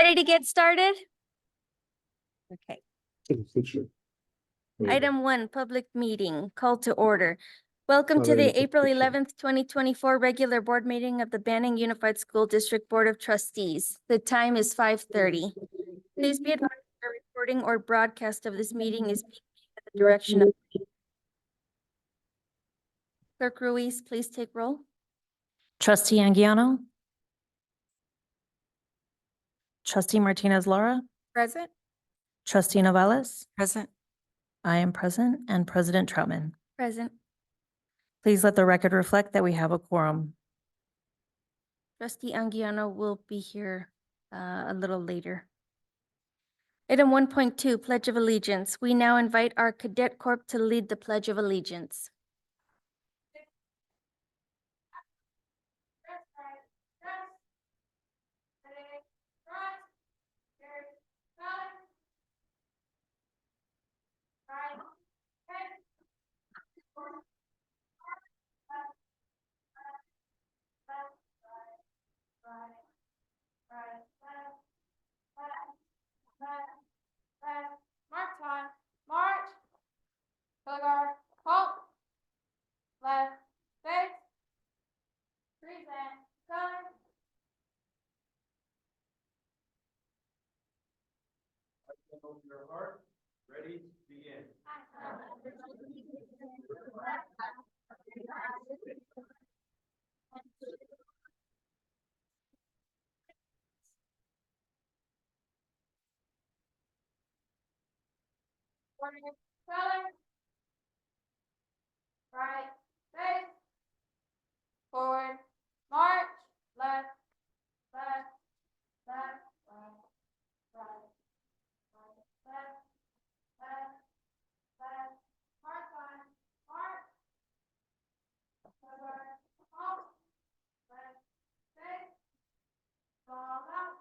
Ready to get started? Okay. Item 1, public meeting, call to order. Welcome to the April 11th, 2024 regular board meeting of the Banning Unified School District Board of Trustees. The time is 5:30. Please be advised that a recording or broadcast of this meeting is being made at the direction of Clerk Ruiz. Please take roll. Trustee Anguiano. Trustee Martinez-Lara. Present. Trustee Novales. Present. I am present, and President Troutman. Present. Please let the record reflect that we have a quorum. Trustee Anguiano will be here a little later. Item 1.2, Pledge of Allegiance. We now invite our Cadet Corps to lead the Pledge of Allegiance. Mark time. March. Color. Halt. Left. Face. Present. Color. Open your heart. Ready? Begin. Color. Right. Face. Forward. March. Left. Left. Left. Right. Right. Right. Left. Left. Left. Mark time. March. Color. Halt. Left. Face. Fall out.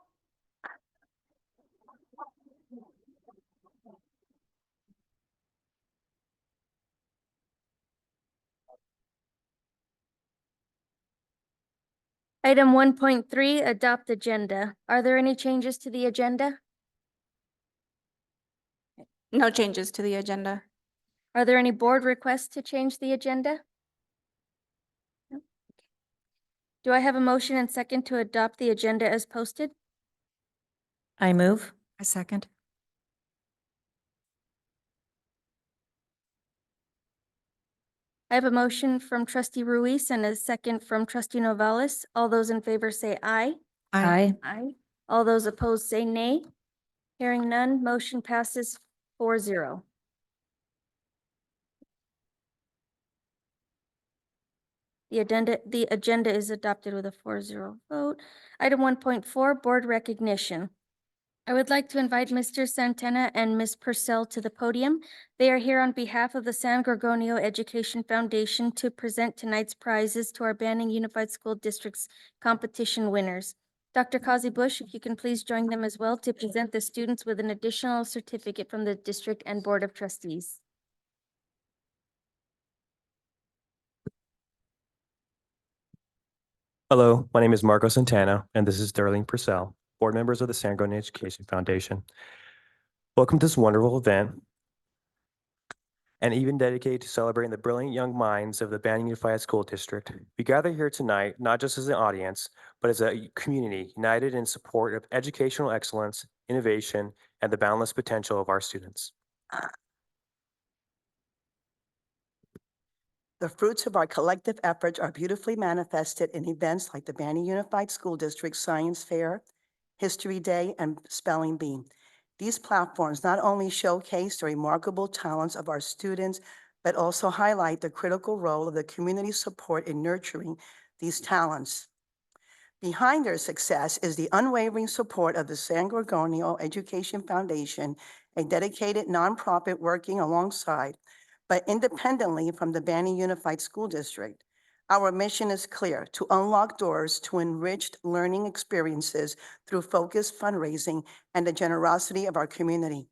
Item 1.3, adopt agenda. Are there any changes to the agenda? No changes to the agenda. Are there any board requests to change the agenda? No. Do I have a motion and second to adopt the agenda as posted? I move. A second. I have a motion from Trustee Ruiz and a second from Trustee Novales. All those in favor say aye. Aye. Aye. All those opposed say nay. Hearing none, motion passes 4-0. The agenda is adopted with a 4-0 vote. Item 1.4, board recognition. I would like to invite Mr. Santana and Ms. Purcell to the podium. They are here on behalf of the San Gorgonio Education Foundation to present tonight's prizes to our Banning Unified School District's competition winners. Dr. Kazi Bush, if you can please join them as well to present the students with an additional certificate from the district and Board of Trustees. Hello, my name is Marco Santana, and this is Darlene Purcell, board members of the San Gorgonio Education Foundation. Welcome to this wonderful event, and even dedicated to celebrating the brilliant young minds of the Banning Unified School District. We gather here tonight, not just as an audience, but as a community united in support of educational excellence, innovation, and the boundless potential of our students. The fruits of our collective efforts are beautifully manifested in events like the Banning Unified School District Science Fair, History Day, and Spelling Bee. These platforms not only showcase the remarkable talents of our students, but also highlight the critical role of the community support in nurturing these talents. Behind their success is the unwavering support of the San Gorgonio Education Foundation, a dedicated nonprofit working alongside but independently from the Banning Unified School District. Our mission is clear: to unlock doors to enriched learning experiences through focused fundraising and the generosity of our community.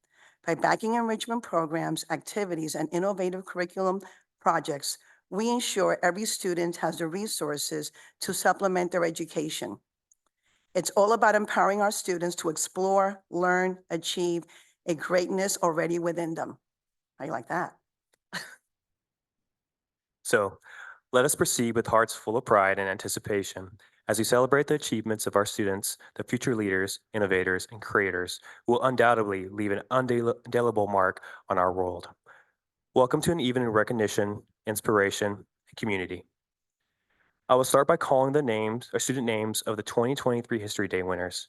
By backing enrichment programs, activities, and innovative curriculum projects, we ensure every student has the resources to supplement their education. It's all about empowering our students to explore, learn, achieve a greatness already within them. How you like that? So let us proceed with hearts full of pride and anticipation as we celebrate the achievements of our students, the future leaders, innovators, and creators who will undoubtedly leave an indelible mark on our world. Welcome to an evening of recognition, inspiration, and community. I will start by calling the names or student names of the 2023 History Day winners.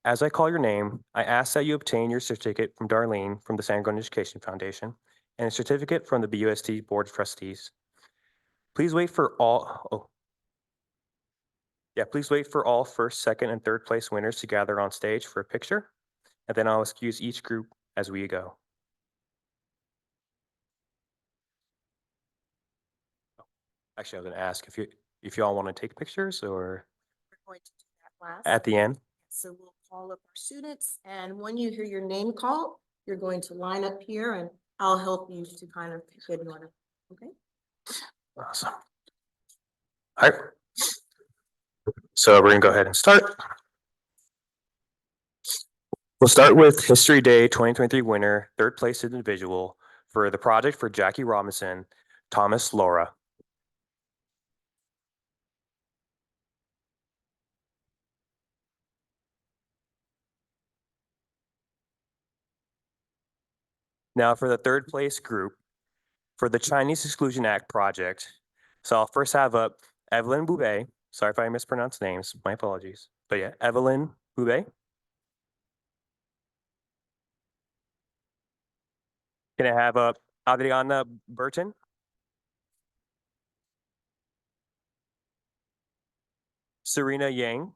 As I call your name, I ask that you obtain your certificate from Darlene from the San Antonio Education Foundation and a certificate from the BUSD Board of Trustees. Please wait for all, please wait for all first, second, and third place winners to gather on stage for a picture, and then I'll excuse each group as we go. Actually, I was gonna ask if y'all want to take pictures or We're going to do that last. at the end. So we'll call up our students, and when you hear your name called, you're going to line up here and I'll help you to kind of pick in order, okay? Awesome. All right. So we're gonna go ahead and start. We'll start with History Day 2023 winner, third place individual for the project for Jackie Robinson, Thomas Laura. Now for the third place group for the Chinese Exclusion Act project. So I'll first have up Evelyn Boubet. Sorry if I mispronounced names, my apologies. But yeah, Evelyn Boubet. Can I have up Adriana Burton? Serena Yang.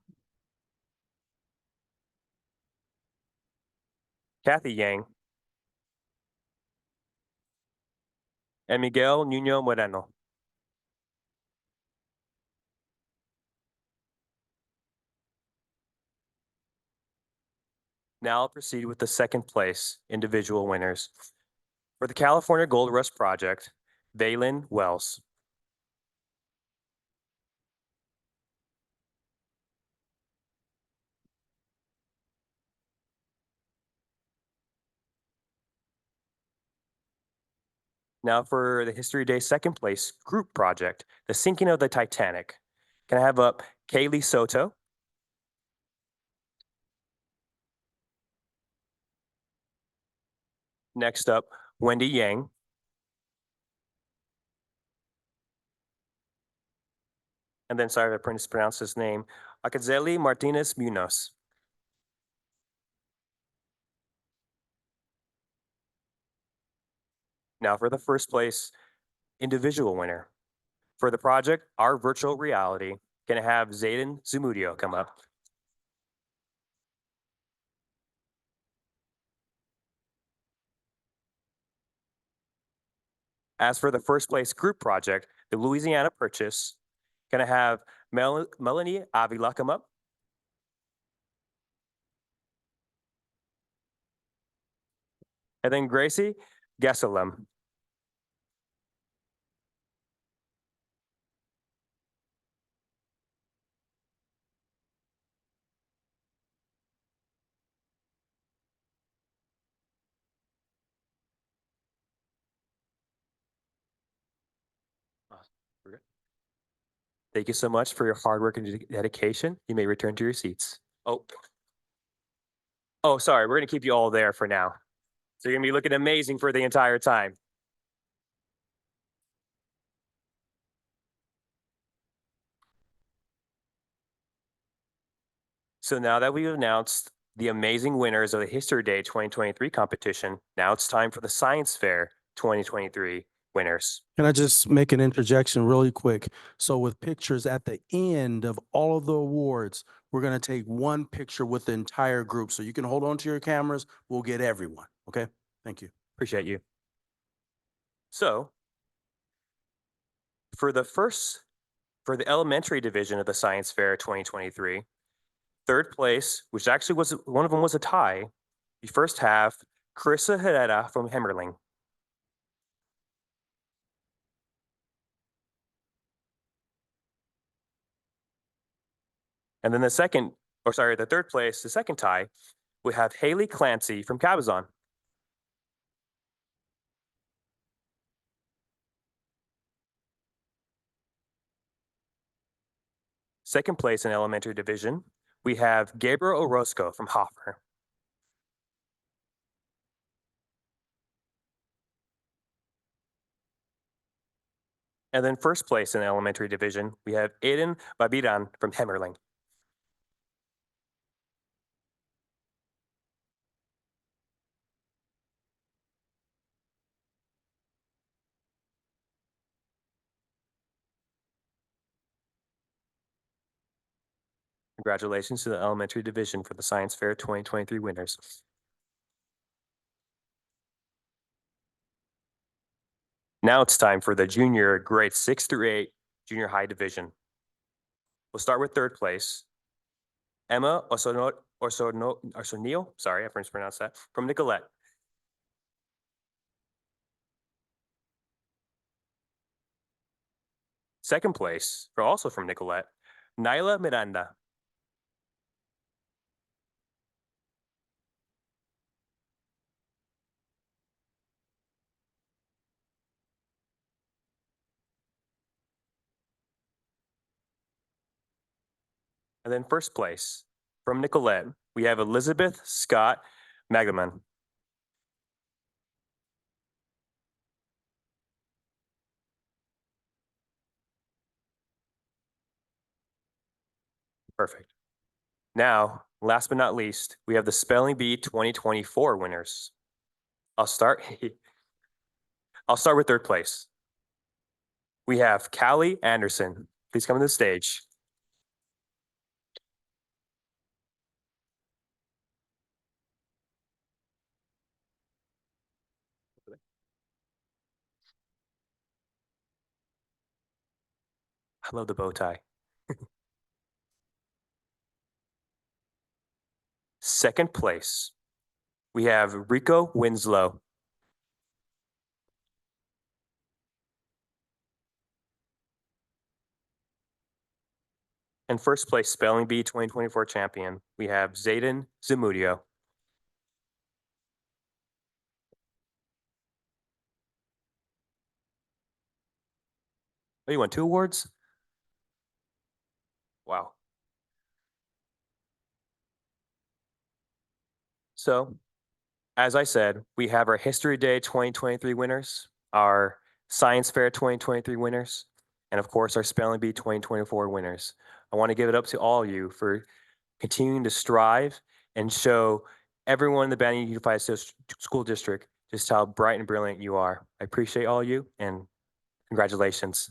Kathy Yang. And Miguel Nuno Moreno. Now I'll proceed with the second place individual winners. For the California Gold Rush Project, Valen Wells. Now for the History Day second place group project, The Sinking of the Titanic. Can I have up Kaylee Soto? Next up, Wendy Yang. And then, sorry if I mispronounced his name, Akazeli Martinez Munoz. Now for the first place individual winner. For the project, Our Virtual Reality, can I have Zayden Zumudio come up? As for the first place group project, the Louisiana Purchase, can I have Melanie Avila come up? And then Gracie Gesselem. We're good. Thank you so much for your hard work and dedication. You may return to your seats. Oh, sorry, we're gonna keep you all there for now. So you're gonna be looking amazing for the entire time. So now that we've announced the amazing winners of the History Day 2023 competition, now it's time for the Science Fair 2023 winners. Can I just make an interjection really quick? So with pictures at the end of all of the awards, we're going to take one picture with the entire group. So you can hold on to your cameras. We'll get everyone. Okay. Thank you. Appreciate you. So for the elementary division of the Science Fair 2023, third place, which actually was one of them was a tie. You first have Carissa Herrera from Hemmerling. And then the second the third place, the second tie, we have Haley Clancy from Cabazon. Second place in elementary division, we have Gabriel Orozco from Hoffer. And then first place in elementary division, we have Aiden Babiran from Hemmerling. Congratulations to the elementary division for the Science Fair 2023 winners. Now it's time for the junior grades 6 through 8 junior high division. We'll start with third place. Emma Orsonio, sorry, I mispronounced that, from Nicolette. Second place, also from Nicolette, Nyla Miranda. And then first place, from Nicolette, we have Elizabeth Scott Magaman. Perfect. Now, last but not least, we have the Spelling Bee 2024 winners. I'll start with third place. We have Callie Anderson. Please come to the stage. I love the bow tie. Second place, we have Rico Winslow. And first place Spelling Bee 2024 champion, we have Zayden Zamudio. Oh, you won 2 awards? Wow. So, as I said, we have our History Day 2023 winners, our Science Fair 2023 winners, and of course, our Spelling Bee 2024 winners. I want to give it up to all of you for continuing to strive and show everyone in the Banning Unified School District just how bright and brilliant you are. I appreciate all of you and congratulations.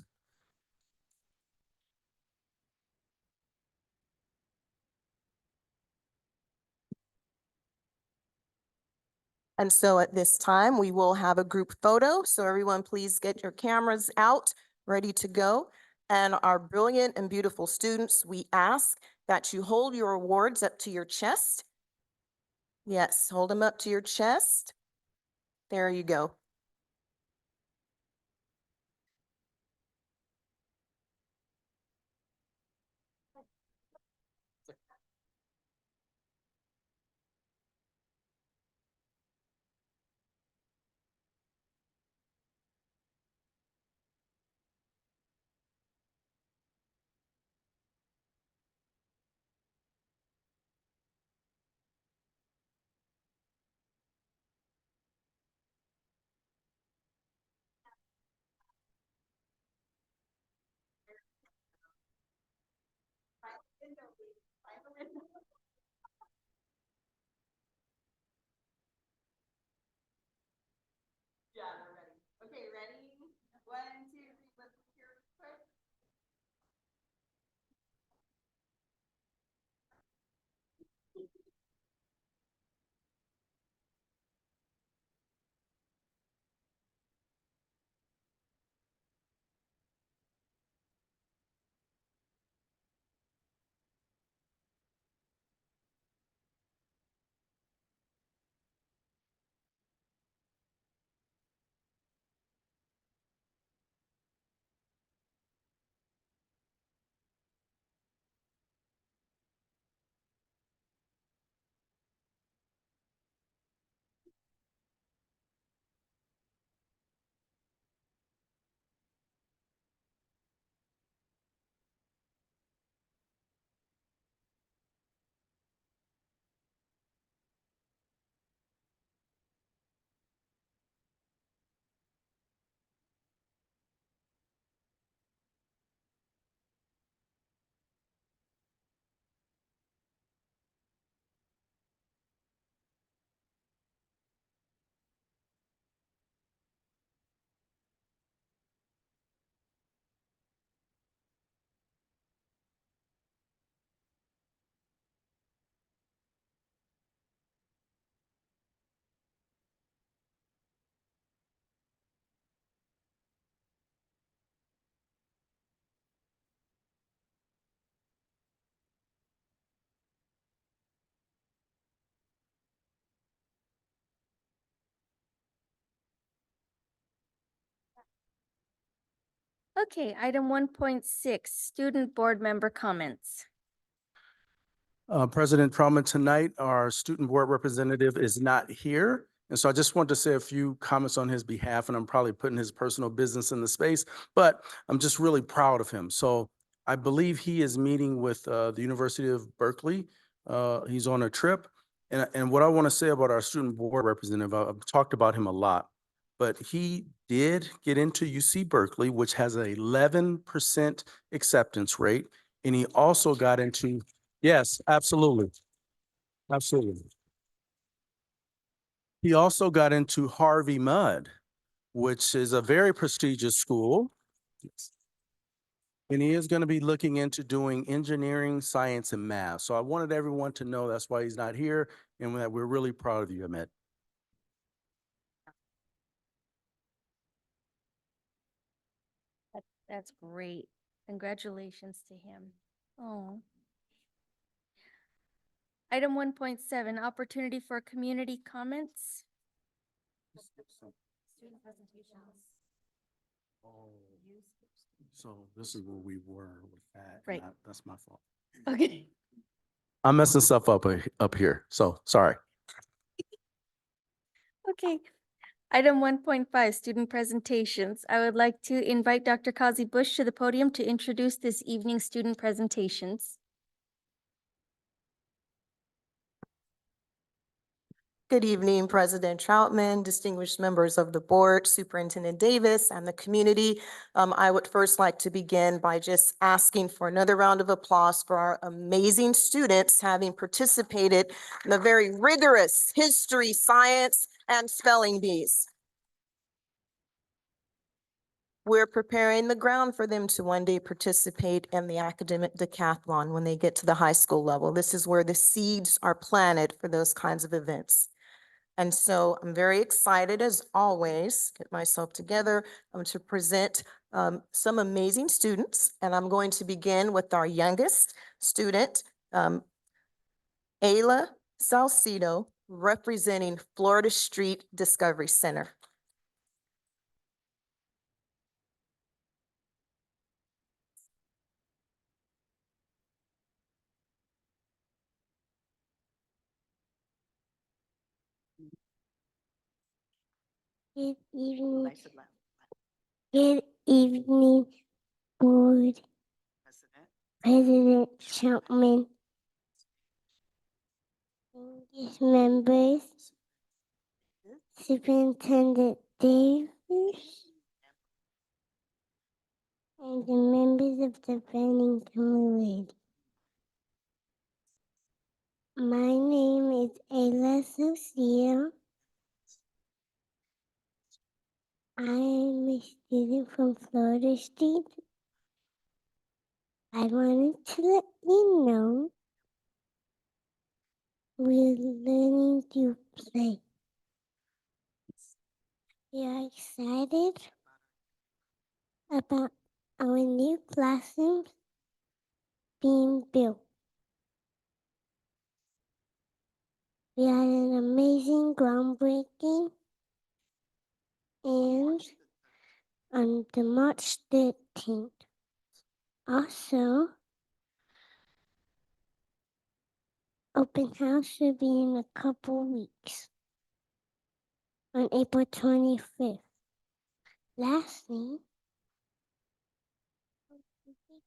And so at this time, we will have a group photo. So everyone, please get your cameras out, ready to go. And our brilliant and beautiful students, we ask that you hold your awards up to your chest. Yes, hold them up to your chest. There you go. Yeah, they're ready. Okay, ready? 1, 2, 3, let's hear it quick. Okay, item 1.6, student board member comments. President Trumman, tonight, our student board representative is not here. And so I just want to say a few comments on his behalf, and I'm probably putting his personal business in the space, but I'm just really proud of him. So I believe he is meeting with the University of Berkeley. He's on a trip. And what I want to say about our student board representative, I've talked about him a lot, but he did get into UC Berkeley, which has an 11% acceptance rate. And he also got into Yes, absolutely. Absolutely. He also got into Harvey Mudd, which is a very prestigious school. And he is going to be looking into doing engineering, science, and math. So I wanted everyone to know that's why he's not here and that we're really proud of you, Ahmed. That's great. Congratulations to him. Oh. Item 1.7, opportunity for community comments. Student presentations. So this is where we were with that. Right. That's my fault. Okay. I'm messing stuff up here. So sorry. Okay. Item 1.5, student presentations. I would like to invite Dr. Kazi Bush to the podium to introduce this evening's student presentations. Good evening, President Troutman, distinguished members of the board, Superintendent Davis, and the community. I would first like to begin by just asking for another round of applause for our amazing students having participated in the very rigorous history, science, and spelling bees. We're preparing the ground for them to one day participate in the academic decathlon when they get to the high school level. This is where the seeds are planted for those kinds of events. And so I'm very excited, as always, get myself together to present some amazing students. And I'm going to begin with our youngest student, Ayla Salcido, representing Florida Street Discovery Center. Good evening. Good evening, Board President Chapman, distinguished members, Superintendent Davis, and the members of the planning committee. My name is Ayla Socia. I am a student from Florida State. I wanted to let you know we're learning to play. We are excited about our new classrooms being built. We had an amazing groundbreaking, and on the March 13th. Also, open house will be in a couple weeks on April 25th. Lastly,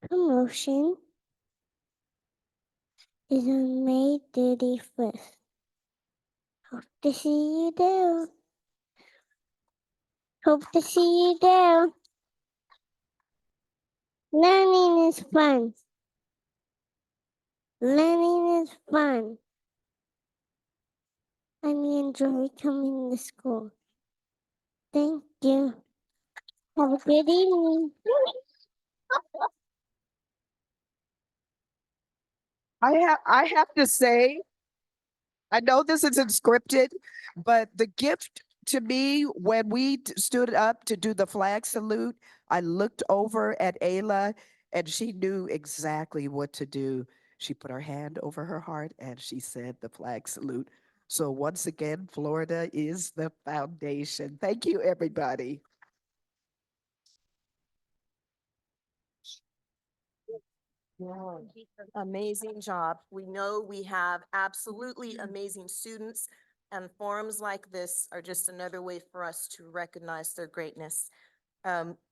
promotion is on May 31st. Hope to see you there. Hope to see you there. Learning is fun. Learning is fun. I enjoy coming to school. Thank you. Have a good evening. I have to say, I know this isn't scripted, but the gift to me when we stood up to do the flag salute, I looked over at Ayla and she knew exactly what to do. She put her hand over her heart and she said the flag salute. So once again, Florida is the foundation. Thank you, everybody. Yeah. Amazing job. We know we have absolutely amazing students, and forums like this are just another way for us to recognize their greatness.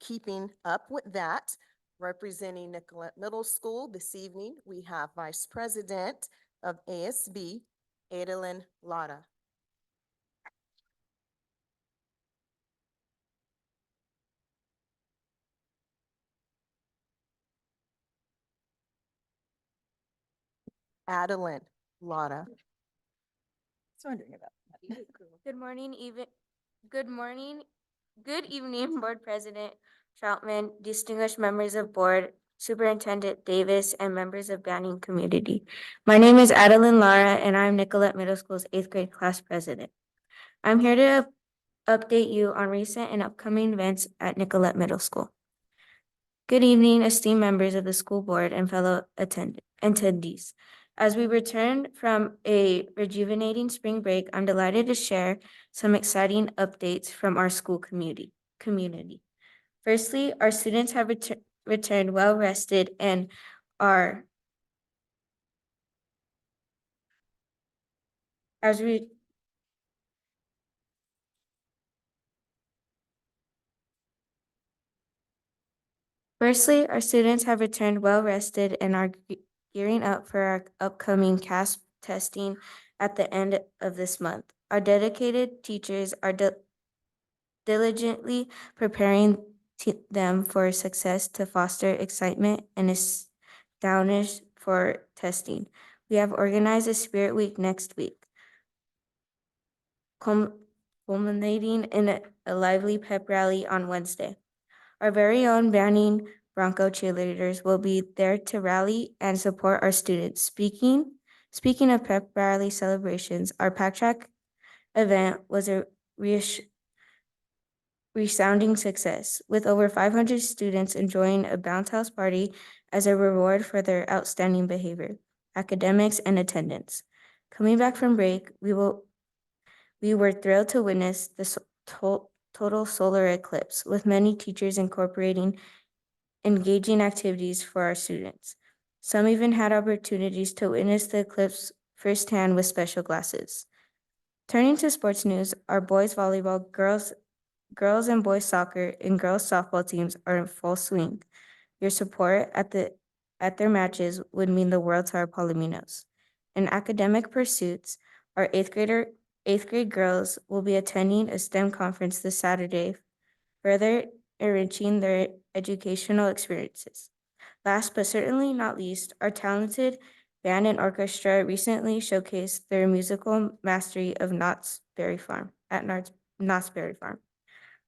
Keeping up with that, representing Nicollet Middle School this evening, we have Vice President of ASB, Adalyn Lotta. Adalyn Lotta. Good morning, good evening, Board President Troutman, distinguished members of Board, Superintendent Davis, and members of Banning community. My name is Adeline Lara, and I'm Nicollet Middle School's 8th grade class president. I'm here to update you on recent and upcoming events at Nicollet Middle School. Good evening, esteemed members of the school board and fellow attendees. As we return from a rejuvenating spring break, I'm delighted to share some exciting updates from our school community. Firstly, our students have returned well rested and are as we Firstly, our students have returned well rested and are gearing up for our upcoming CASP testing at the end of this month. Our dedicated teachers are diligently preparing them for success to foster excitement and astounding for testing. We have organized a Spirit Week next week, culminating in a lively pep rally on Wednesday. Our very own Banning Bronco cheerleaders will be there to rally and support our students. Speaking of pep rally celebrations, our Pack Track event was a resounding success, with over 500 students enjoying a bounce house party as a reward for their outstanding behavior, academics, and attendance. Coming back from break, we were thrilled to witness the total solar eclipse, with many teachers incorporating engaging activities for our students. Some even had opportunities to witness the eclipse firsthand with special glasses. Turning to sports news, our boys volleyball, girls and boys soccer, and girls softball teams are in full swing. Your support at their matches would mean the world to our Palominos. In academic pursuits, our eighth grade girls will be attending a STEM conference this Saturday, further enriching their educational experiences. Last but certainly not least, our talented band and orchestra recently showcased their musical mastery of Knott's Berry Farm.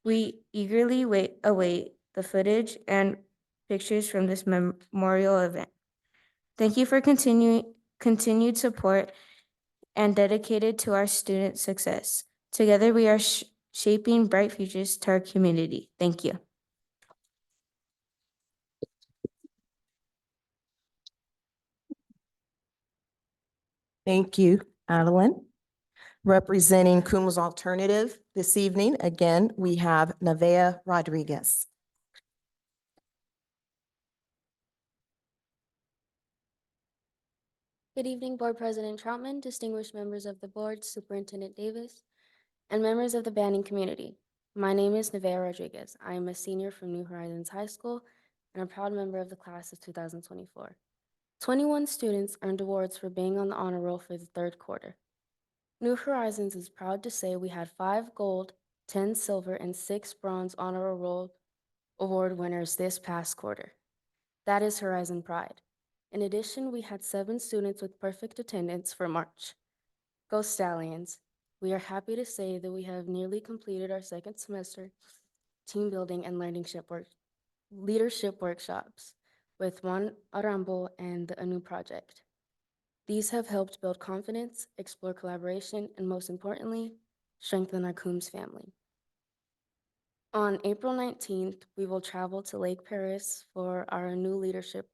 We eagerly await the footage and pictures from this memorial event. Thank you for continued support and dedicated to our student success. Together, we are shaping bright futures to our community. Thank you. Thank you, Adeline. Representing Coombs Alternative this evening, again, we have Nevaeh Rodriguez. Good evening, Board President Troutman, distinguished members of the board, Superintendent Davis, and members of the Banning community. My name is Nevaeh Rodriguez. I am a senior from New Horizons High School and a proud member of the class of 2024. 21 students earned awards for being on the honor roll for the third quarter. New Horizons is proud to say we had 5 gold, 10 silver, and 6 bronze honor roll award winners this past quarter. That is Horizon pride. In addition, we had 7 students with perfect attendance for March. Go Stallions! We are happy to say that we have nearly completed our second semester team building and leadership workshops with Juan Arambo and the ANU project. These have helped build confidence, explore collaboration, and most importantly, strengthen our Coombs family. On April 19th, we will travel to Lake Paris for our new leadership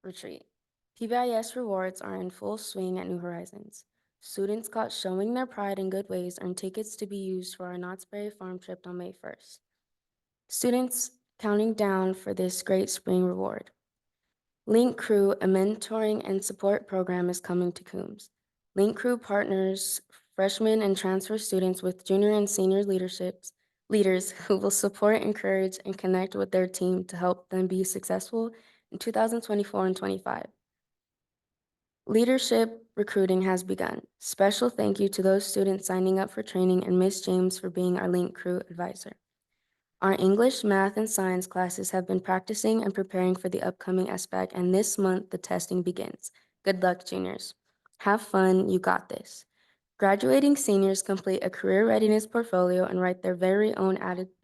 retreat. PBIS rewards are in full swing at New Horizons. Students caught showing their pride in good ways earn tickets to be used for our Knott's Berry Farm trip on May 1st. Students counting down for this great spring reward. Link Crew, a mentoring and support program, is coming to Coombs. Link Crew partners freshmen and transfer students with junior and senior leaders who will support, encourage, and connect with their team to help them be successful in 2024 and 25. Leadership recruiting has begun. Special thank you to those students signing up for training and Ms. James for being our Link Crew advisor. Our English, math, and science classes have been practicing and preparing for the upcoming SBAC, and this month the testing begins. Good luck, juniors. Have fun, you got this. Graduating seniors complete a career readiness portfolio and write their very own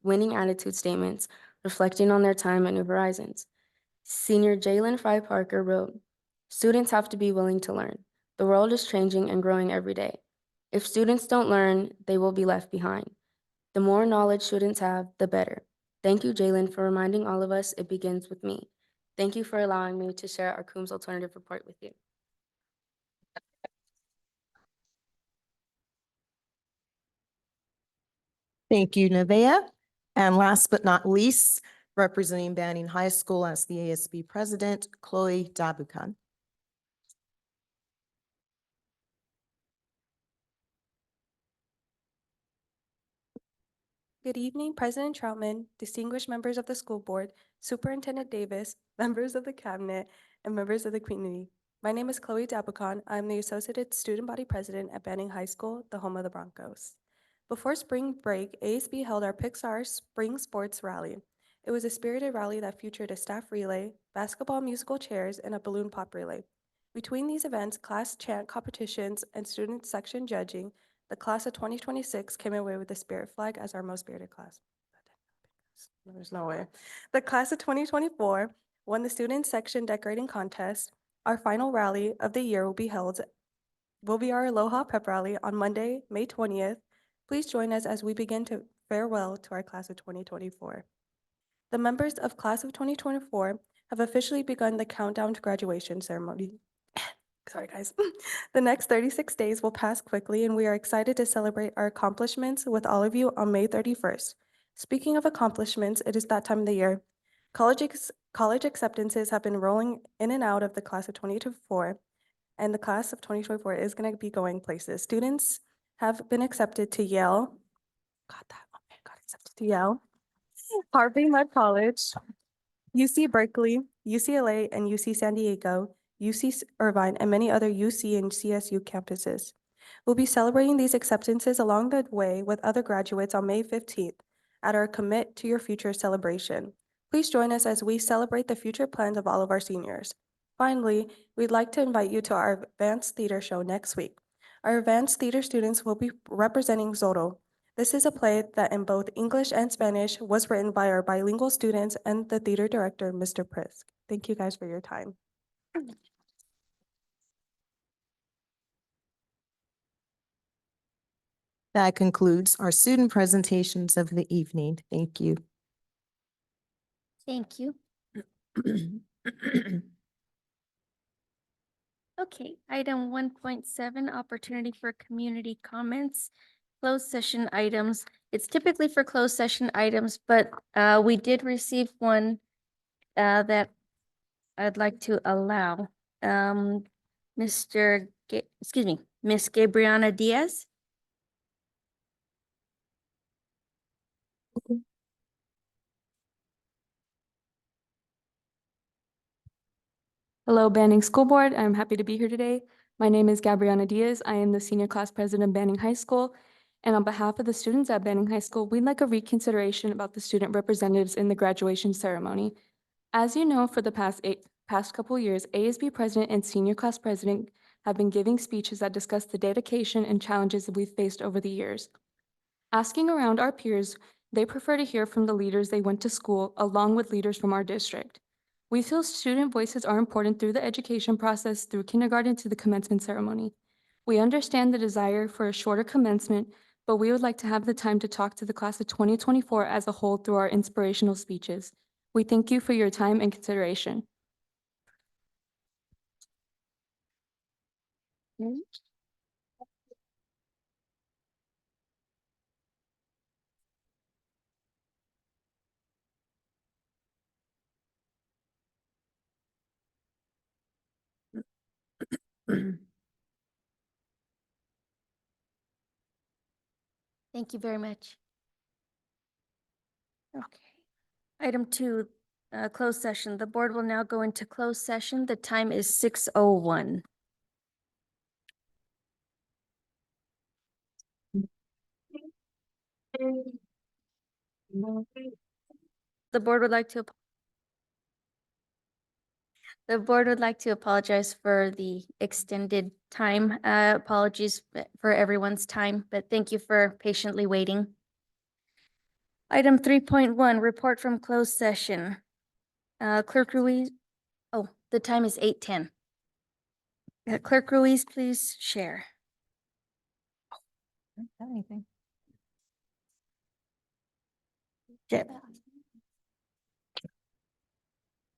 winning attitude statements, reflecting on their time at New Horizons. Senior Jalen Fry Parker wrote, "Students have to be willing to learn. The world is changing and growing every day. If students don't learn, they will be left behind. The more knowledge students have, the better. Thank you, Jalen, for reminding all of us it begins with me. Thank you for allowing me to share our Coombs Alternative Report with you." Thank you, Nevaeh. And last but not least, representing Banning High School as the ASB president, Chloe Dabukan. Good evening, President Troutman, distinguished members of the school board, Superintendent Davis, members of the cabinet, and members of the community. My name is Chloe Dabukan. I'm the Associated Student Body President at Banning High School, the home of the Broncos. Before spring break, ASB held our Pixar Spring Sports Rally. It was a spirited rally that featured a staff relay, basketball musical chairs, and a balloon pop relay. Between these events, class chant competitions, and student section judging, the class of 2026 came away with the Spirit flag as our most spirited class. There's no way. The class of 2024 won the student section decorating contest. Our final rally of the year will be our Aloha Pep Rally on Monday, May 20th. Please join us as we begin to farewell to our class of 2024. The members of class of 2024 have officially begun the countdown to graduation ceremony. Sorry, guys. The next 36 days will pass quickly, and we are excited to celebrate our accomplishments with all of you on May 31st. Speaking of accomplishments, it is that time of the year. College acceptances have been rolling in and out of the class of 2024, and the class of 2024 is going to be going places. Students have been accepted to Yale. Got accepted to Yale, Harvey-Mudd College, UC Berkeley, UCLA, and UC San Diego, UC Irvine, and many other UC and CSU campuses. We'll be celebrating these acceptances along the way with other graduates on May 15th at our Commit to Your Future celebration. Please join us as we celebrate the future plans of all of our seniors. Finally, we'd like to invite you to our advanced theater show next week. Our advanced theater students will be representing Zorro. This is a play that in both English and Spanish was written by our bilingual students and the theater director, Mr. Prisk. Thank you guys for your time. That concludes our student presentations of the evening. Thank you. Thank you. Okay, item 1.7, opportunity for community comments, closed session items. It's typically for closed session items, but we did receive one that I'd like to allow. Miss Gabriana Diaz. Hello, Banning School Board. I'm happy to be here today. My name is Gabriana Diaz. I am the senior class president of Banning High School. And on behalf of the students at Banning High School, we'd like a reconsideration about the student representatives in the graduation ceremony. As you know, for the past couple of years, ASB president and senior class president have been giving speeches that discuss the dedication and challenges that we've faced over the years. Asking around our peers, they prefer to hear from the leaders they went to school along with leaders from our district. We feel student voices are important through the education process through kindergarten to the commencement ceremony. We understand the desire for a shorter commencement, but we would like to have the time to talk to the class of 2024 as a whole through our inspirational speeches. We thank you for your time and consideration. Thank you very much. Okay. Item 2, closed session. The board will now go into closed session. The time is 6:01. The board would like to apologize for the extended time. Apologies for everyone's time, but thank you for patiently waiting. Item 3.1, report from closed session. Clerk Ruiz, oh, the time is 8:10. Clerk Ruiz, please share. I don't have anything. Yeah.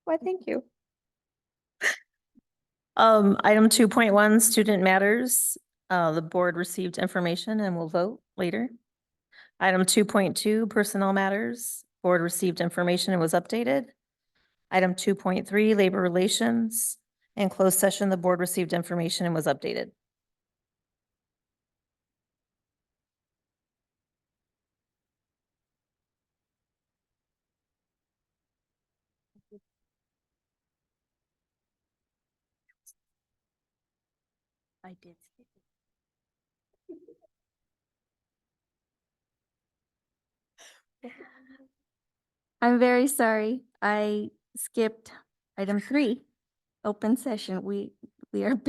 Why, thank you. Item 2.1, student matters. The board received information and will vote later. Item 2.2, personnel matters. Board received information and was updated. Item 2.3, labor relations. In closed session, the board received information and was updated. I did. I'm very sorry. I skipped item 3, open session. We are,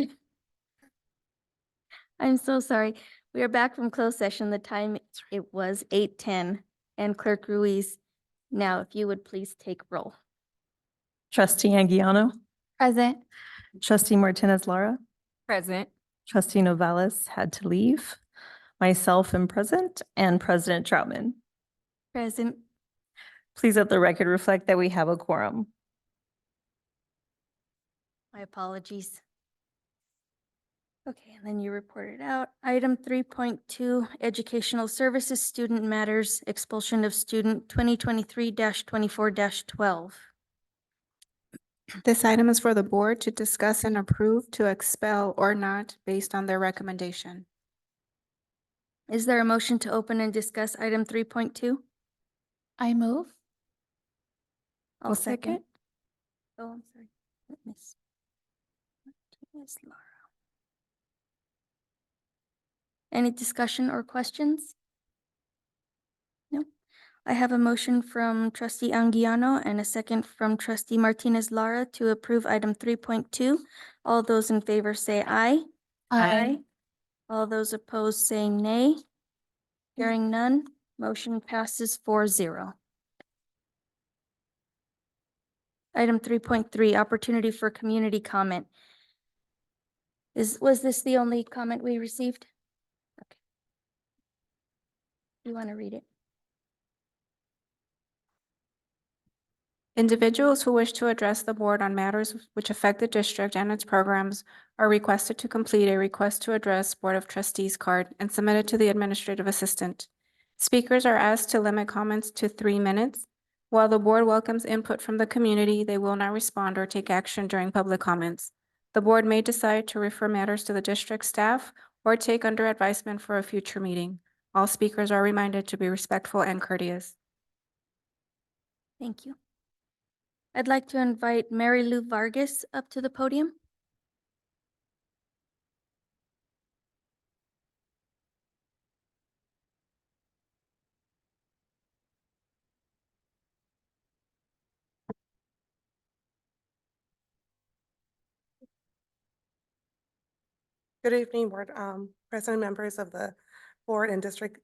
I'm so sorry. We are back from closed session. The time, it was 8:10. And Clerk Ruiz, now if you would please take roll. Trustee Anguiano, Present. trustee Martinez Lara, Present. trustee Novales had to leave. Myself am present, and President Troutman. Present. Please let the record reflect that we have a quorum. My apologies. Okay, and then you reported out. Item 3.2, Educational Services Student Matters, Expulsion of Student 2023-24-12. This item is for the board to discuss and approve to expel or not based on their recommendation. Is there a motion to open and discuss item 3.2? I move. I'll second. Oh, I'm sorry. Miss Martinez Lara. Any discussion or questions? No. I have a motion from trustee Anguiano and a second from trustee Martinez Lara to approve item 3.2. All those in favor say aye. All those opposed say nay. Hearing none, motion passes 4-0. Item 3.3, opportunity for community comment. Was this the only comment we received? Okay. You want to read it? Individuals who wish to address the board on matters which affect the district and its programs are requested to complete a request to address Board of Trustees card and submit it to the administrative assistant. Speakers are asked to limit comments to 3 minutes. While the board welcomes input from the community, they will not respond or take action during public comments. The board may decide to refer matters to the district staff or take under advisement for a future meeting. All speakers are reminded to be respectful and courteous. Thank you. I'd like to invite Mary Lou Vargas up to the podium. Good evening, Board President, members of the Board and District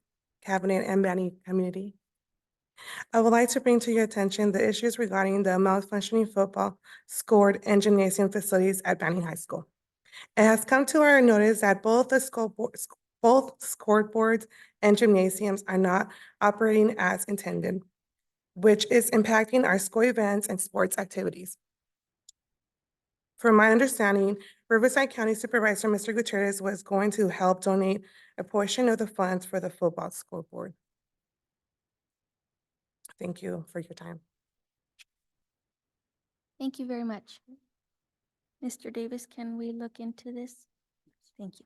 Cabinet and Banning community. I would like to bring to your attention the issues regarding the malfunctioning football, scored, and gymnasium facilities at Banning High School. It has come to our notice that both scoreboards and gymnasiums are not operating as intended, which is impacting our school events and sports activities. From my understanding, Riverside County Supervisor Mr. Gutierrez was going to help donate a portion of the funds for the football scoreboard. Thank you for your time. Thank you very much. Mr. Davis, can we look into this? Thank you.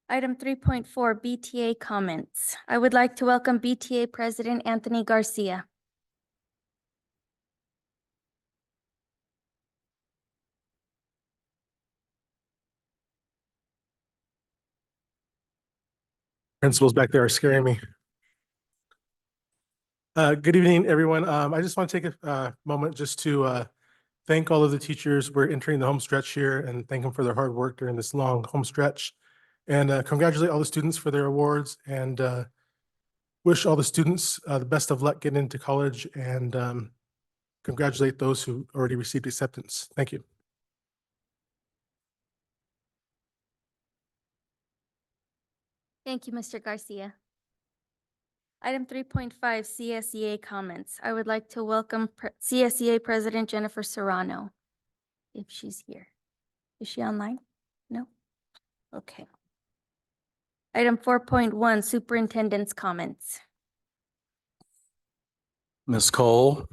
Item 3.4, BTA comments. I would like to welcome BTA President Anthony Garcia. Principals back there are scaring me. Good evening, everyone. I just want to take a moment just to thank all of the teachers. We're entering the home stretch here and thank them for their hard work during this long home stretch. And congratulate all the students for their awards and wish all the students the best of luck getting into college and congratulate those who already received acceptance. Thank you. Thank you, Mr. Garcia. Item 3.5, CSEA comments. I would like to welcome CSEA President Jennifer Serrano, if she's here. Is she online? No? Okay. Item 4.1, Superintendent's comments. Ms. Cole?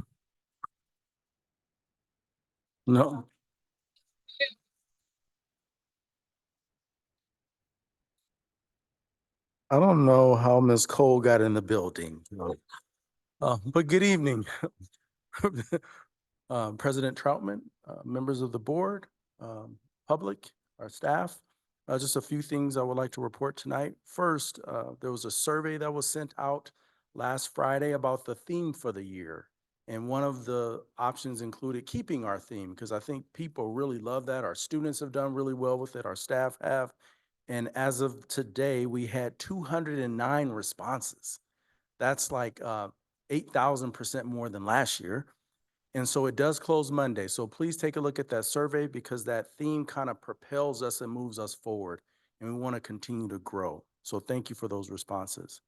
No. I don't know how Ms. Cole got in the building. But good evening. President Troutman, members of the board, public, our staff. Just a few things I would like to report tonight. First, there was a survey that was sent out last Friday about the theme for the year. And one of the options included keeping our theme because I think people really love that. Our students have done really well with it. Our staff have. And as of today, we had 209 responses. That's like 8,000% more than last year. And so it does close Monday. So please take a look at that survey because that theme kind of propels us and moves us forward. And we want to continue to grow. So thank you for those responses.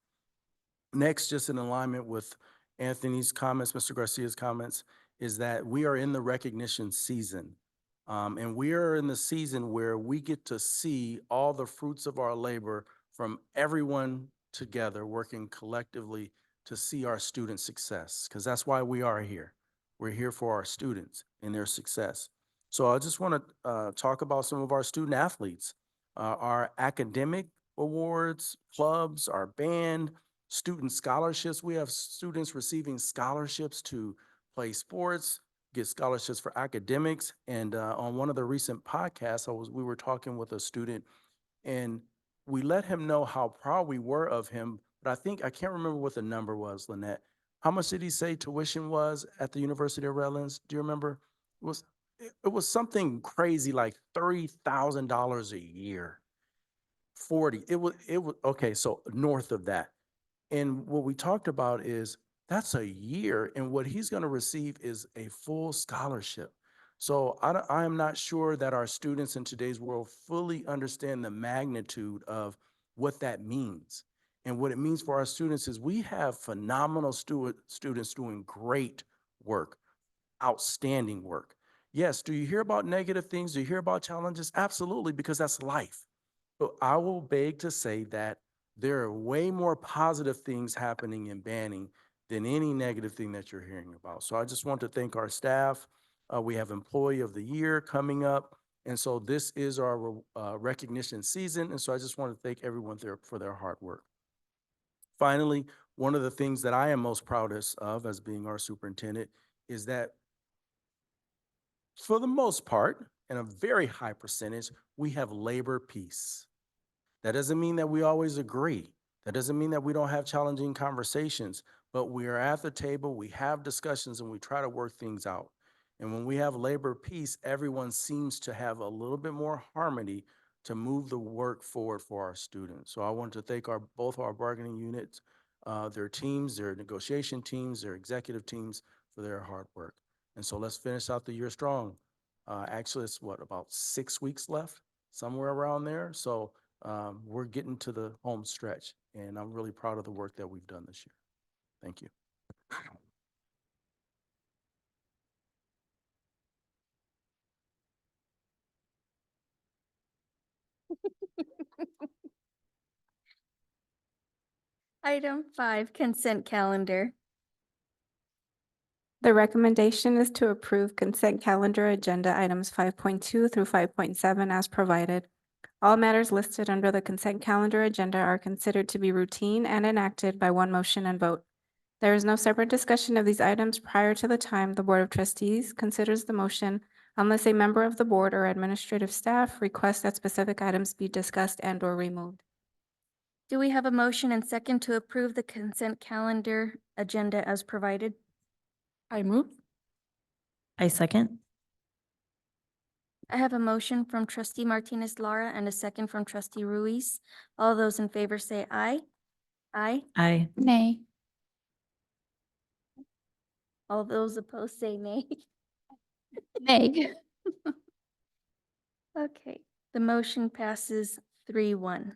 Next, just in alignment with Anthony's comments, Mr. Garcia's comments, is that we are in the recognition season. And we are in the season where we get to see all the fruits of our labor from everyone together working collectively to see our student success, because that's why we are here. We're here for our students and their success. So I just want to talk about some of our student athletes, our academic awards, clubs, our band, student scholarships. We have students receiving scholarships to play sports, get scholarships for academics. And on one of the recent podcasts, we were talking with a student and we let him know how proud we were of him. But I can't remember what the number was, Lynette. How much did he say tuition was at the University of Redlands? Do you remember? It was something crazy like $30,000 a year. 40. It was okay, so north of that. And what we talked about is that's a year, and what he's going to receive is a full scholarship. So I am not sure that our students in today's world fully understand the magnitude of what that means. And what it means for our students is we have phenomenal students doing great work, outstanding work. Yes, do you hear about negative things? Do you hear about challenges? Absolutely, because that's life. But I will beg to say that there are way more positive things happening in Banning than any negative thing that you're hearing about. So I just want to thank our staff. We have Employee of the Year coming up. And so this is our recognition season. And so I just want to thank everyone there for their hard work. Finally, one of the things that I am most proudest of as being our superintendent is that for the most part, and a very high percentage, we have labor peace. That doesn't mean that we always agree. That doesn't mean that we don't have challenging conversations, but we are at the table, we have discussions, and we try to work things out. And when we have labor peace, everyone seems to have a little bit more harmony to move the work forward for our students. So I want to thank both our bargaining units, their teams, their negotiation teams, their executive teams for their hard work. And so let's finish out the year strong. Actually, it's about 6 weeks left, somewhere around there. So we're getting to the home stretch, and I'm really proud of the work that we've done this year. Thank you. Item 5, consent calendar. The recommendation is to approve consent calendar agenda items 5.2 through 5.7 as provided. All matters listed under the consent calendar agenda are considered to be routine and enacted by one motion and vote. There is no separate discussion of these items prior to the time the Board of Trustees considers the motion unless a member of the board or administrative staff requests that specific items be discussed and/or removed. Do we have a motion and second to approve the consent calendar agenda as provided? I move. I second. I have a motion from trustee Martinez Lara and a second from trustee Ruiz. All those in favor say aye. Aye. Aye. Nay. All those opposed say nay. Nay. Okay, the motion passes 3-1.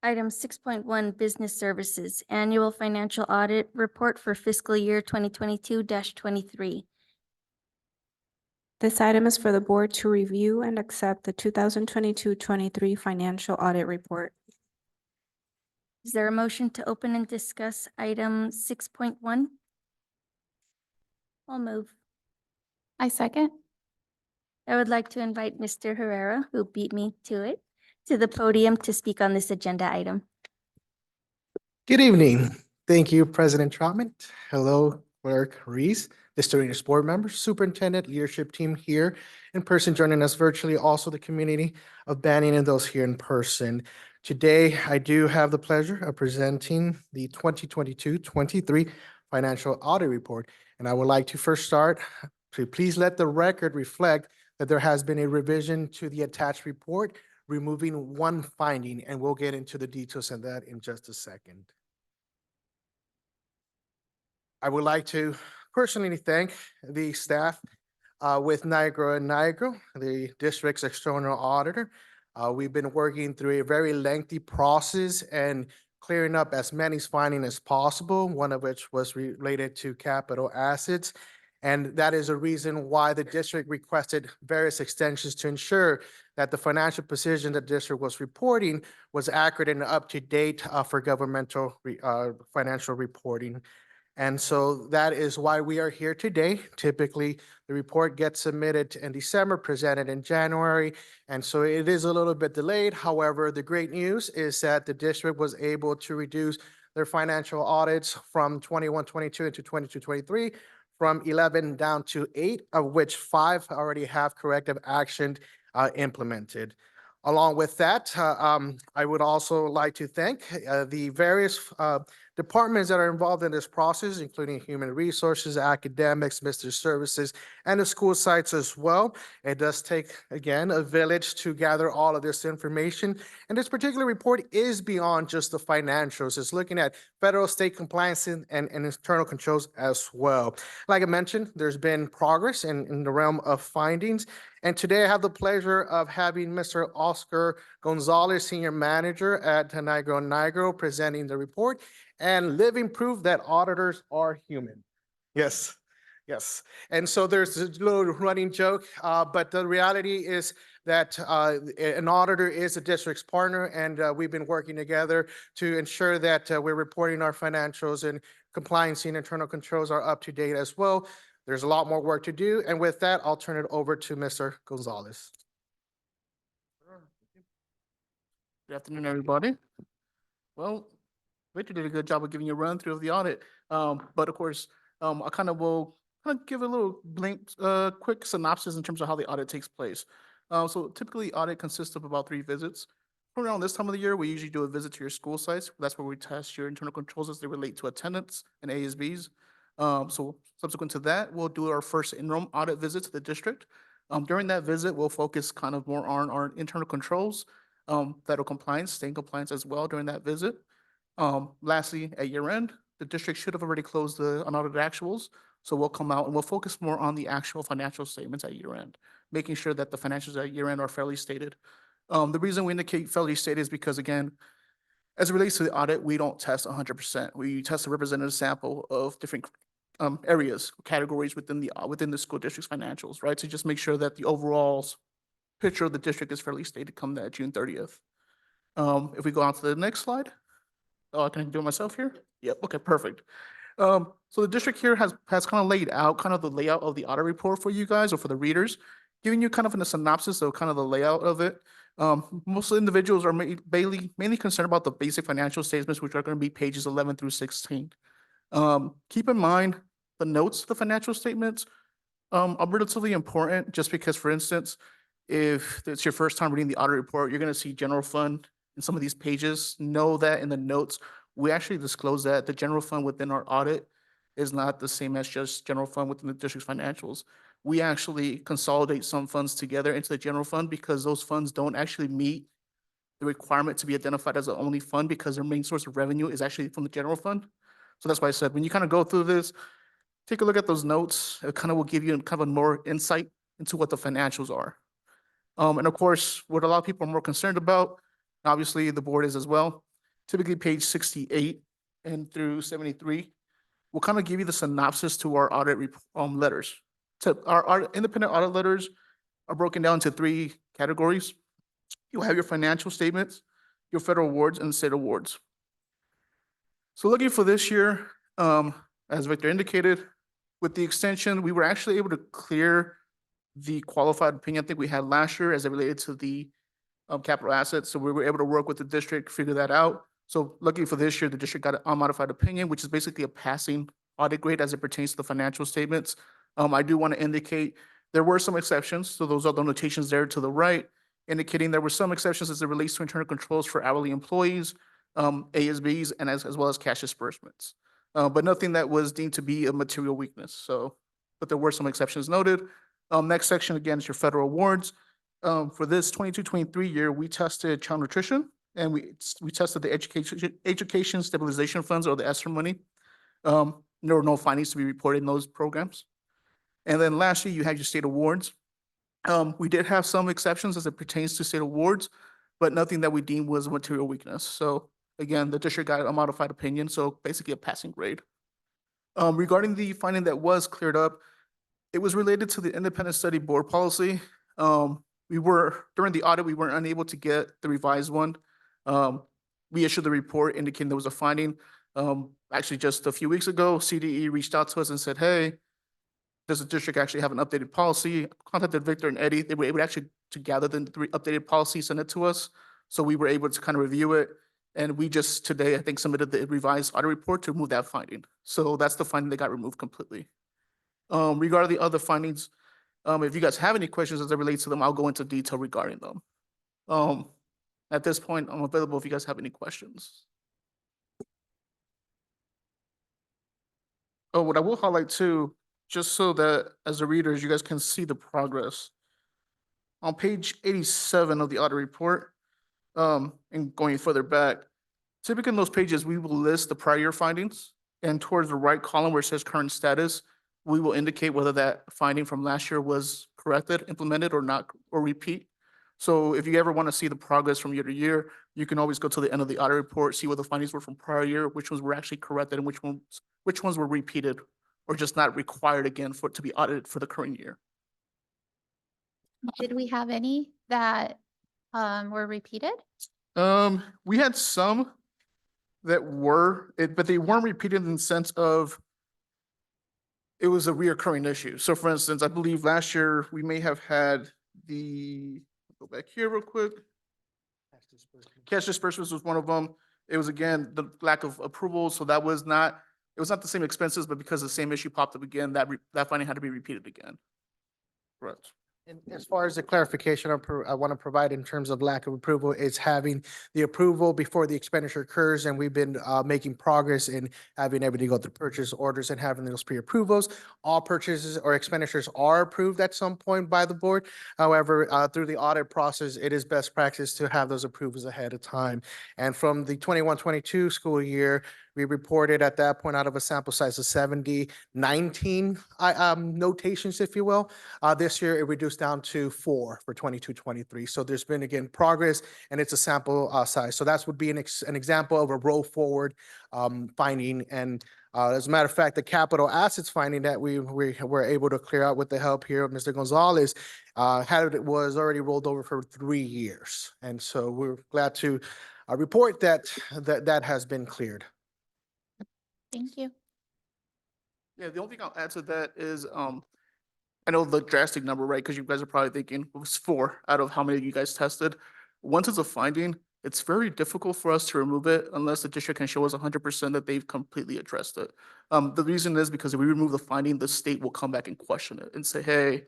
Item 6.1, Business Services, Annual Financial Audit Report for Fiscal Year 2022-23. This item is for the board to review and accept the 2022-23 financial audit report. Is there a motion to open and discuss item 6.1? I'll move. I second. I would like to invite Mr. Herrera, who beat me to it, to the podium to speak on this agenda item. Good evening. Thank you, President Trotman. Hello, Clerk Reese, distinguished board members, superintendent, leadership team here in person, joining us virtually, also the community of Banning and those here in person. Today, I do have the pleasure of presenting the 2022-23 financial audit report. And I would like to first start to please let the record reflect that there has been a revision to the attached report, removing one finding, and we'll get into the details of that in just a second. I would like to personally thank the staff with Niagara and Niagara, the district's external auditor. We've been working through a very lengthy process and clearing up as many findings as possible, one of which was related to capital assets. And that is a reason why the district requested various extensions to ensure that the financial position the district was reporting was accurate and up to date for governmental financial reporting. And so that is why we are here today. Typically, the report gets submitted in December, presented in January, and so it is a little bit delayed. However, the great news is that the district was able to reduce their financial audits from 21-22 into 22-23 from 11 down to 8, of which 5 already have corrective action implemented. Along with that, I would also like to thank the various departments that are involved in this process, including human resources, academics, Mr. Services, and the school sites as well. It does take, again, a village to gather all of this information. And this particular report is beyond just the financials. It's looking at federal, state compliance and internal controls as well. Like I mentioned, there's been progress in the realm of findings. And today I have the pleasure of having Mr. Oscar Gonzalez, Senior Manager at Niagara, presenting the report and living proof that auditors are human. Yes, yes. And so there's a little running joke, but the reality is that an auditor is a district's partner, and we've been working together to ensure that we're reporting our financials and compliance and internal controls are up to date as well. There's a lot more work to do. And with that, I'll turn it over to Mr. Gonzalez. Good afternoon, everybody. Well, Victor did a good job of giving you a run through of the audit. But of course, I will give a little quick synopsis in terms of how the audit takes place. So typically audit consists of about 3 visits. Around this time of the year, we usually do a visit to your school sites. That's where we test your internal controls as they relate to attendance and ASBs. So subsequent to that, we'll do our first in-room audit visit to the district. During that visit, we'll focus kind of more on our internal controls, federal compliance, state compliance as well during that visit. Lastly, at year end, the district should have already closed the unaudited actuals. So we'll come out and we'll focus more on the actual financial statements at year end, making sure that the financials at year end are fairly stated. The reason we indicate fairly stated is because, again, as it relates to the audit, we don't test 100%. We test a representative sample of different areas, categories within the school district's financials, right? To just make sure that the overall picture of the district is fairly stated come that June 30th. If we go on to the next slide. Oh, I can do it myself here? Yep, okay, perfect. So the district here has kind of laid out kind of the layout of the audit report for you guys or for the readers, giving you kind of a synopsis of kind of the layout of it. Most individuals are mainly concerned about the basic financial statements, which are going to be pages 11 through 16. Keep in mind the notes to the financial statements are relatively important just because, for instance, if it's your first time reading the audit report, you're going to see general fund in some of these pages. Know that in the notes, we actually disclose that the general fund within our audit is not the same as just general fund within the district's financials. We actually consolidate some funds together into the general fund because those funds don't actually meet the requirement to be identified as the only fund because their main source of revenue is actually from the general fund. So that's why I said, when you kind of go through this, take a look at those notes. It kind of will give you kind of a more insight into what the financials are. And of course, what a lot of people are more concerned about, obviously the board is as well, typically page 68 and through 73 will kind of give you the synopsis to our audit letters. So our independent audit letters are broken down into 3 categories. You'll have your financial statements, your federal awards, and state awards. So looking for this year, as Victor indicated, with the extension, we were actually able to clear the qualified opinion I think we had last year as it related to the capital assets. So we were able to work with the district, figure that out. So luckily for this year, the district got an unmodified opinion, which is basically a passing audit grade as it pertains to the financial statements. I do want to indicate there were some exceptions. So those are the notations there to the right, indicating there were some exceptions as it relates to internal controls for hourly employees, ASBs, and as well as cash disbursements. But nothing that was deemed to be a material weakness. So, but there were some exceptions noted. Next section, again, is your federal awards. For this 22-23 year, we tested child nutrition and we tested the education stabilization funds, or the ESSER money. There were no findings to be reported in those programs. And then lastly, you had your state awards. We did have some exceptions as it pertains to state awards, but nothing that we deemed was a material weakness. So again, the district got a modified opinion, so basically a passing grade. Regarding the finding that was cleared up, it was related to the independent study board policy. During the audit, we weren't unable to get the revised one. We issued the report indicating there was a finding. Actually, just a few weeks ago, CDE reached out to us and said, hey, does the district actually have an updated policy? Contacted Victor and Eddie. They were able to gather the 3 updated policies, send it to us. So we were able to kind of review it. And we just today, I think, submitted the revised audit report to remove that finding. So that's the finding that got removed completely. Regarding the other findings, if you guys have any questions as it relates to them, I'll go into detail regarding them. At this point, I'm available if you guys have any questions. Oh, what I will highlight too, just so that as the readers, you guys can see the progress. On page 87 of the audit report, and going further back, typically in those pages, we will list the prior year findings, and towards the right column where it says current status, we will indicate whether that finding from last year was corrected, implemented, or not, or repeat. So if you ever want to see the progress from year to year, you can always go to the end of the audit report, see what the findings were from prior year, which ones were actually corrected, and which ones were repeated or just not required again for it to be audited for the current year. Did we have any that were repeated? We had some that were, but they weren't repeated in the sense of it was a reoccurring issue. So for instance, I believe last year we may have had go back here real quick. Cash disbursements was one of them. It was, again, the lack of approval. So that was not, it was not the same expenses, but because the same issue popped up again, that finding had to be repeated again. Correct. And as far as the clarification I want to provide in terms of lack of approval is having the approval before the expenditure occurs. And we've been making progress in having everything go through purchase orders and having those pre-approvals. All purchases or expenditures are approved at some point by the board. However, through the audit process, it is best practice to have those approvals ahead of time. And from the 21-22 school year, we reported at that point out of a sample size of 70, 19 notations, if you will. This year, it reduced down to 4 for 22-23. So there's been, again, progress, and it's a sample size. So that would be an example of a roll forward finding and As a matter of fact, the capital assets finding that we were able to clear out with the help here of Mr. Gonzalez was already rolled over for 3 years. And so we're glad to report that has been cleared. Thank you. Yeah, the only thing I'll add to that is, I know the drastic number, right? Because you guys are probably thinking it was 4 out of how many you guys tested. Once it's a finding, it's very difficult for us to remove it unless the district can show us 100% that they've completely addressed it. The reason is because if we remove the finding, the state will come back and question it and say, hey,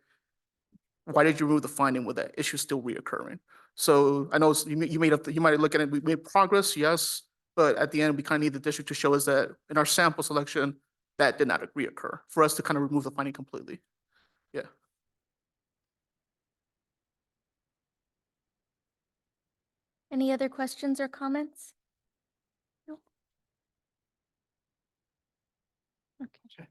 why did you remove the finding with that issue still reoccurring? So I know you might look at it, we made progress, yes, but at the end, we kind of need the district to show us that in our sample selection, that did not reoccur for us to kind of remove the finding completely. Yeah. Any other questions or comments? No. Okay.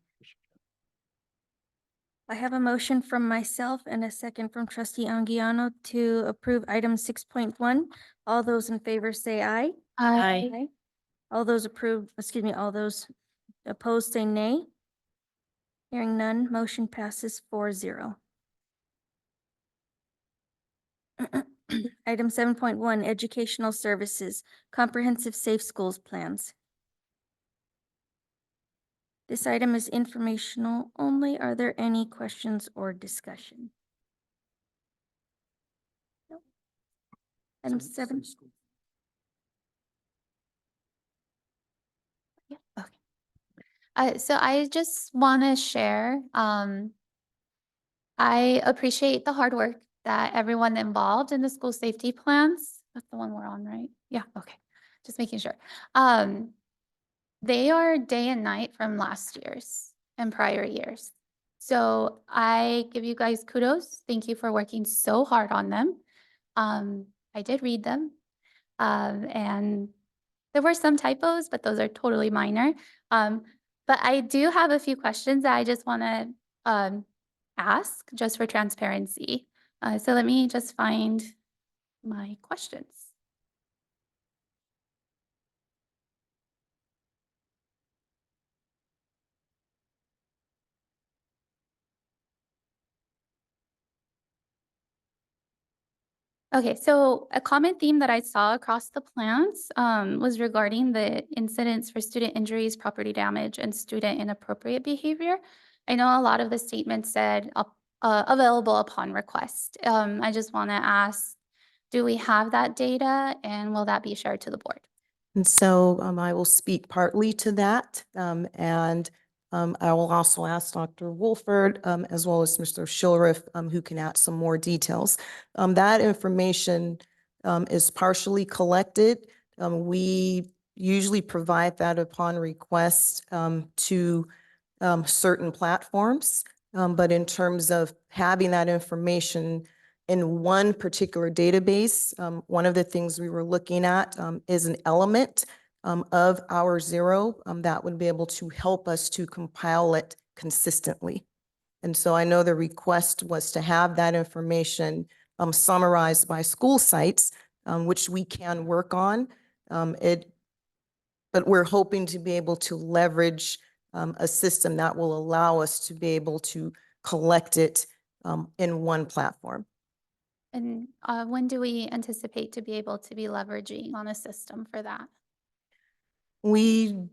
I have a motion from myself and a second from trustee Anguiano to approve item 6.1. All those in favor say aye. Aye. All those all those opposed say nay. Hearing none, motion passes 4-0. Item 7.1, educational services, comprehensive safe schools plans. This item is informational only. Are there any questions or discussion? No. Item 7. Yeah, okay. So I just want to share, I appreciate the hard work that everyone involved in the school safety plans. That's the one we're on, right? Yeah, okay. Just making sure. They are day and night from last year's and prior years. So I give you guys kudos. Thank you for working so hard on them. I did read them. And there were some typos, but those are totally minor. But I do have a few questions that I just want to ask just for transparency. So let me just find my questions. Okay, so a common theme that I saw across the plans was regarding the incidents for student injuries, property damage, and student inappropriate behavior. I know a lot of the statements said available upon request. I just want to ask, do we have that data and will that be shared to the board? And so I will speak partly to that. And I will also ask Dr. Wolford as well as Mr. Shilriff who can add some more details. That information is partially collected. We usually provide that upon request to certain platforms. But in terms of having that information in one particular database, one of the things we were looking at is an element of our zero that would be able to help us to compile it consistently. And so I know the request was to have that information summarized by school sites, which we can work on. But we're hoping to be able to leverage a system that will allow us to be able to collect it in one platform. And when do we anticipate to be able to be leveraging on a system for that? Well,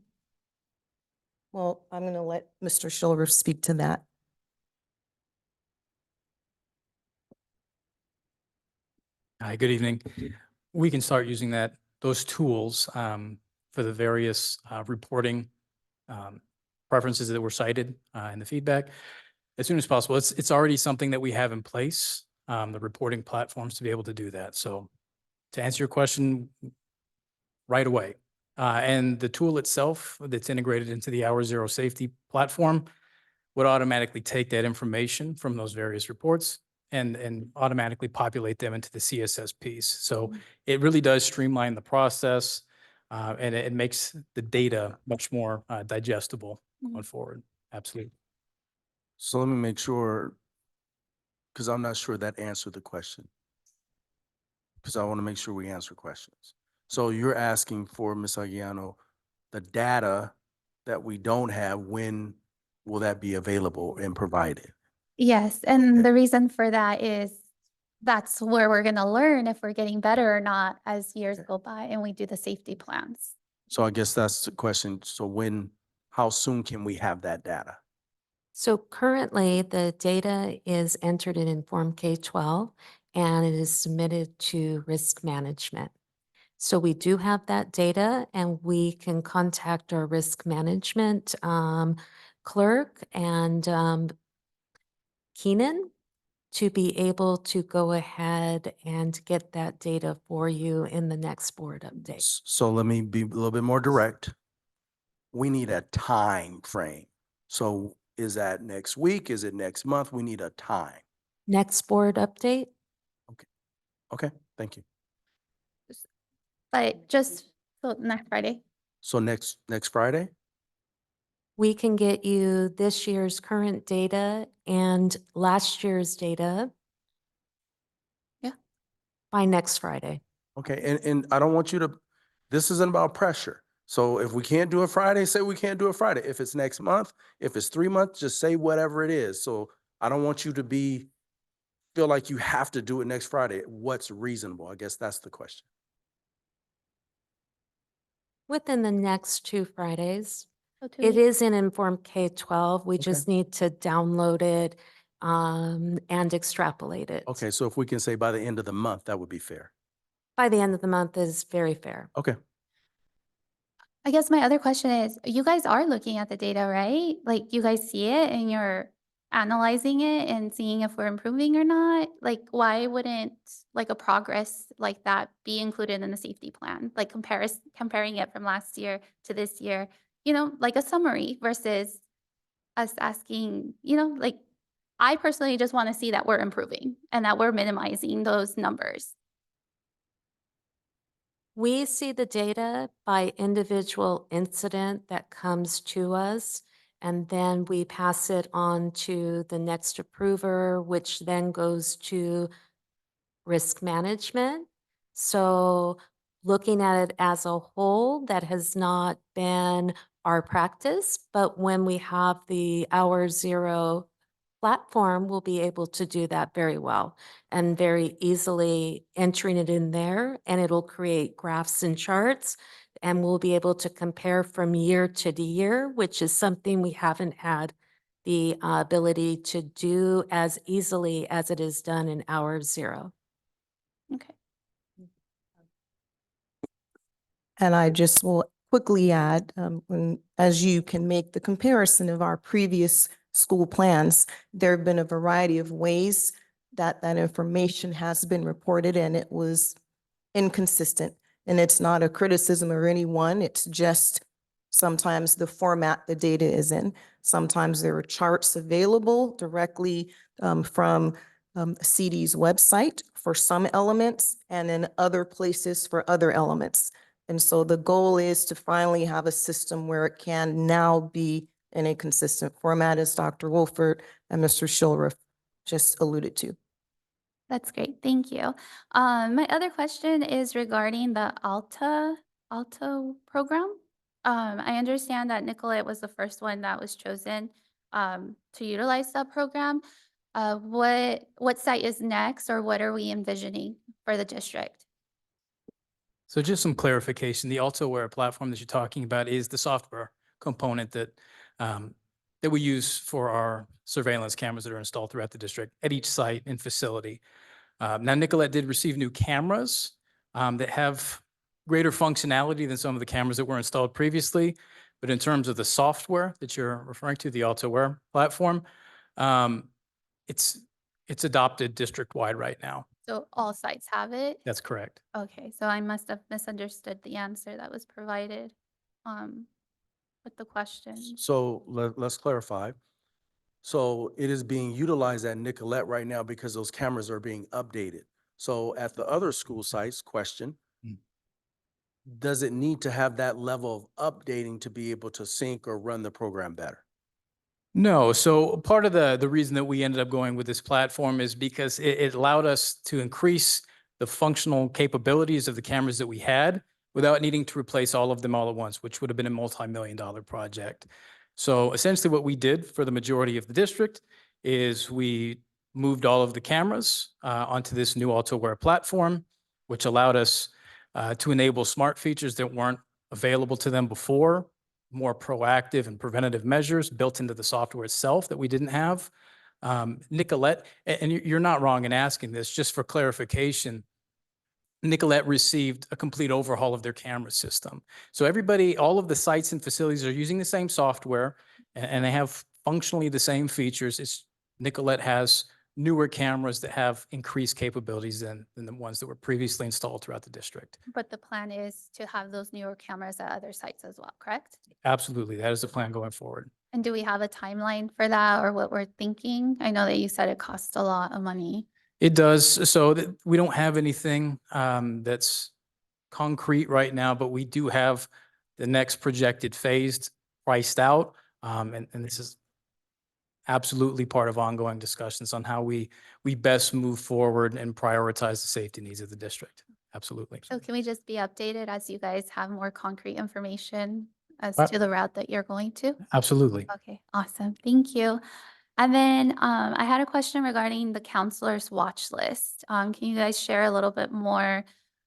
I'm going to let Mr. Shilriff speak to that. Hi, good evening. We can start using those tools for the various reporting preferences that were cited in the feedback as soon as possible. It's already something that we have in place, the reporting platforms to be able to do that. So to answer your question right away, and the tool itself that's integrated into the Hour Zero Safety platform would automatically take that information from those various reports and automatically populate them into the CSS piece. So it really does streamline the process and it makes the data much more digestible going forward. Absolutely. So let me make sure, because I'm not sure that answered the question. Because I want to make sure we answer questions. So you're asking for, Ms. Aguiano, the data that we don't have, when will that be available and provided? Yes, and the reason for that is that's where we're gonna learn if we're getting better or not as years go by and we do the safety plans. So I guess that's the question. So how soon can we have that data? So currently, the data is entered in Form K-12 and it is submitted to risk management. So we do have that data and we can contact our risk management clerk and Keenan to be able to go ahead and get that data for you in the next board update. So let me be a little bit more direct. We need a time frame. So is that next week? Is it next month? We need a time. Next board update? Okay, thank you. But just so next Friday. So next Friday? We can get you this year's current data and last year's data. Yeah. By next Friday. Okay, and I don't want you to, this isn't about pressure. So if we can't do it Friday, say we can't do it Friday. If it's next month, if it's 3 months, just say whatever it is. So I don't want you to feel like you have to do it next Friday. What's reasonable? I guess that's the question. Within the next 2 Fridays. So 2 It weeks. is in Inform K-12. We just need to download it and extrapolate it. Okay, so if we can say by the end of the month, that would be fair. By the end of the month is very fair. Okay. I guess my other question is, you guys are looking at the data, right? Like you guys see it and you're analyzing it and seeing if we're improving or not? Like why wouldn't like a progress like that be included in the safety plan? Like comparing it from last year to this year, like a summary versus us asking, like I personally just want to see that we're improving and that we're minimizing those numbers. We see the data by individual incident that comes to us, and then we pass it on to the next approver, which then goes to risk management. So looking at it as a whole, that has not been our practice, but when we have the Hour Zero platform, we'll be able to do that very well and very easily entering it in there, and it'll create graphs and charts, and we'll be able to compare from year to year, which is something we haven't had the ability to do as easily as it is done in Hour Zero. Okay. And I just will quickly add, as you can make the comparison of our previous school plans, there have been a variety of ways that that information has been reported, and it was inconsistent. And it's not a criticism of anyone, it's just sometimes the format the data is in. Sometimes there are charts available directly from CD's website for some elements, and in other places for other elements. And so the goal is to finally have a system where it can now be in a consistent format, as Dr. Wolfert and Mr. Shulroff just alluded to. That's great. Thank you. My other question is regarding the Alto program. I understand that Nicollet was the first one that was chosen to utilize that program. What site is next, or what are we envisioning for the district? So just some clarification, the AltoWare platform that you're talking about is the software component that we use for our surveillance cameras that are installed throughout the district at each site and facility. Now, Nicollet did receive new cameras that have greater functionality than some of the cameras that were installed previously. But in terms of the software that you're referring to, the AltoWare platform, it's adopted district-wide right now. So all sites have it? That's correct. Okay, so I must have misunderstood the answer that was provided with the question. So let's clarify. So it is being utilized at Nicollet right now because those cameras are being updated. So at the other school sites, question, does it need to have that level of updating to be able to sync or run the program better? No, so part of the reason that we ended up going with this platform is because it allowed us to increase the functional capabilities of the cameras that we had without needing to replace all of them all at once, which would have been a multi-million-dollar project. So essentially what we did for the majority of the district is we moved all of the cameras onto this new AltoWare platform, which allowed us to enable smart features that weren't available to them before, more proactive and preventative measures built into the software itself that we didn't have. Nicolette, and you're not wrong in asking this, just for clarification, Nicolette received a complete overhaul of their camera system. So everybody, all of the sites and facilities are using the same software and they have functionally the same features. It's Nicolette has newer cameras that have increased capabilities than the ones that were previously installed throughout the district. But the plan is to have those newer cameras at other sites as well, correct? Absolutely. That is the plan going forward. And do we have a timeline for that or what we're thinking? I know that you said it costs a lot of money. It does. So we don't have anything that's concrete right now, but we do have the next projected phased priced out. And this is absolutely part of ongoing discussions on how we best move forward and prioritize the safety needs of the district. Absolutely. So can we just be updated as you guys have more concrete information as Right. to the route that you're going to? Absolutely. Okay, awesome. Thank you. And then I had a question regarding the counselor's watch list. Can you guys share a little bit more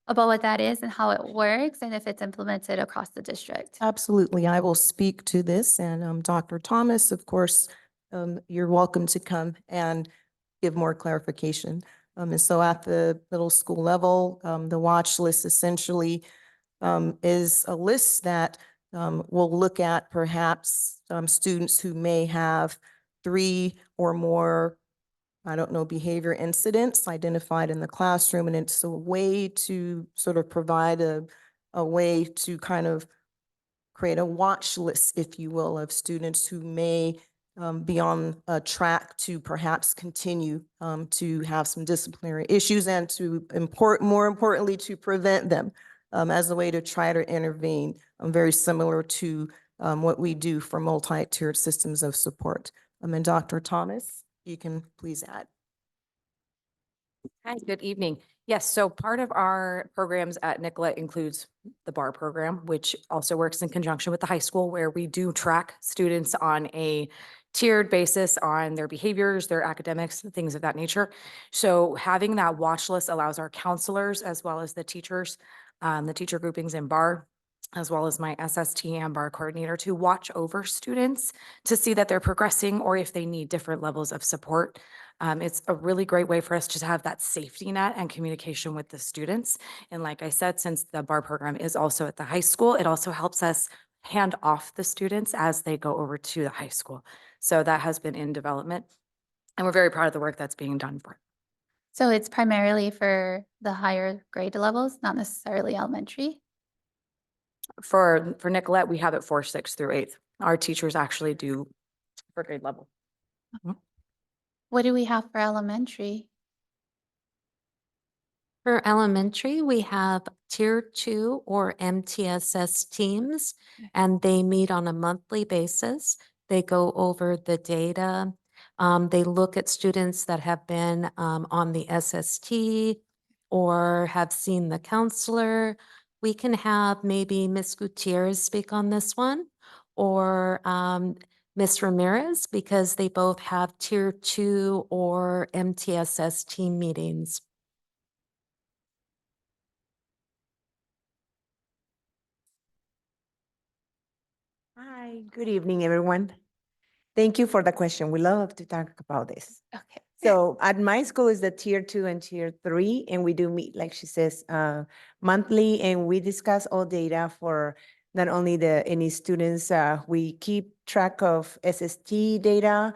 about what that is and how it works and if it's implemented across the district? Absolutely. I will speak to this. And Dr. Thomas, of course, you're welcome to come and give more clarification. And so at the middle school level, the watch list essentially is a list that will look at perhaps students who may have 3 or more, I don't know, behavior incidents identified in the classroom. And it's a way to sort of provide a way to kind of create a watch list, if you will, of students who may be on a track to perhaps continue to have some disciplinary issues and to more importantly, to prevent them as a way to try to intervene, very similar to what we do for multi-tiered systems of support. And Dr. Thomas, you can please add. Hi, good evening. Yes, so part of our programs at Nicollet includes the BAR program, which also works in conjunction with the high school, where we do track students on a tiered basis on their behaviors, their academics, things of that nature. So having that watch list allows our counselors as well as the teachers, the teacher groupings in BAR, as well as my SST and BAR coordinator, to watch over students to see that they're progressing or if they need different levels of support. It's a really great way for us to have that safety net and communication with the students. And like I said, since the BAR program is also at the high school, it also helps us hand off the students as they go over to the high school. So that has been in development. And we're very proud of the work that's being done for it. So it's primarily for the higher grade levels, not necessarily elementary? For Nicollet, we have it 4th, 6th through 8th. Our teachers actually do for grade level. What do we have for elementary? For elementary, we have Tier 2 or MTSS teams, and they meet on a monthly basis. They go over the data. They look at students that have been on the SST or have seen the counselor. We can have maybe Ms. Gutierrez speak on this one, or Ms. Ramirez, because they both have Tier 2 or MTSS team meetings. Hi, good evening, everyone. Thank you for the question. We love to talk about this. Okay. So at my school is the tier 2 and tier 3, and we do meet, like she says, monthly, and we discuss all data for not only any students. We keep track of SST data,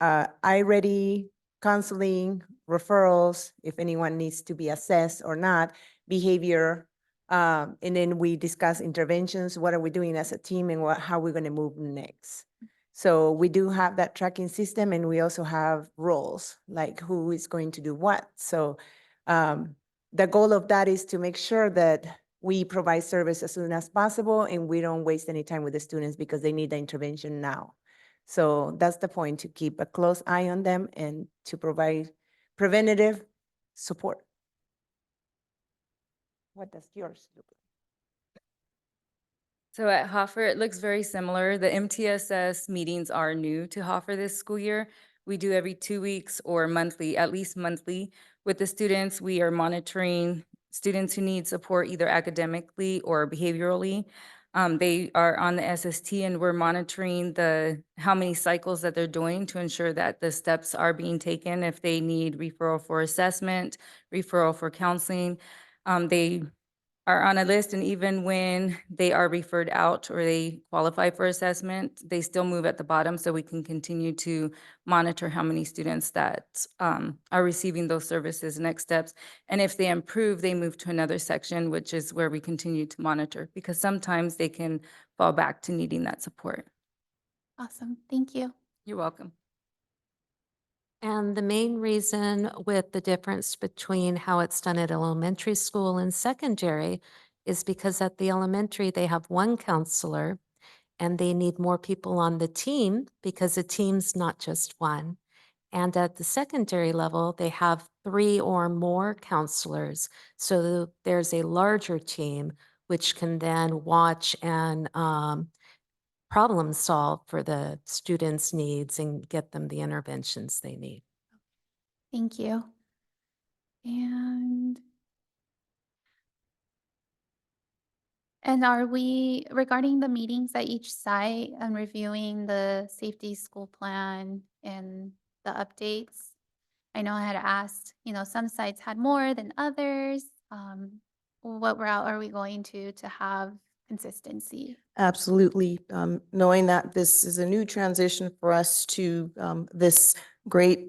I-ready counseling, referrals, if anyone needs to be assessed or not, behavior. And then we discuss interventions, what are we doing as a team and how we're going to move next. So we do have that tracking system, and we also have roles, like who is going to do what. So the goal of that is to make sure that we provide service as soon as possible and we don't waste any time with the students because they need the intervention now. So that's the point, to keep a close eye on them and to provide preventative support. What does yours look like? So at Hoffer, it looks very similar. The MTSS meetings are new to Hoffer this school year. We do every 2 weeks or monthly, at least monthly. With the students, we are monitoring students who need support either academically or behaviorally. They are on the SST and we're monitoring how many cycles that they're doing to ensure that the steps are being taken. If they need referral for assessment, referral for counseling, they are on a list, and even when they are referred out or they qualify for assessment, they still move at the bottom so we can continue to monitor how many students that are receiving those services, next steps. And if they improve, they move to another section, which is where we continue to monitor, because sometimes they can fall back to needing that support. Awesome. Thank you. You're welcome. And the main reason with the difference between how it's done at elementary school and secondary is because at the elementary, they have one counselor and they need more people on the team because a team's not just one. And at the secondary level, they have 3 or more counselors. So there's a larger team which can then watch and problem solve for the students' needs and get them the interventions they need. Thank you. And are we, regarding the meetings at each site and reviewing the safety school plan and the updates? I know I had asked, some sites had more than others. What route are we going to have consistency? Absolutely. Knowing that this is a new transition for us to this great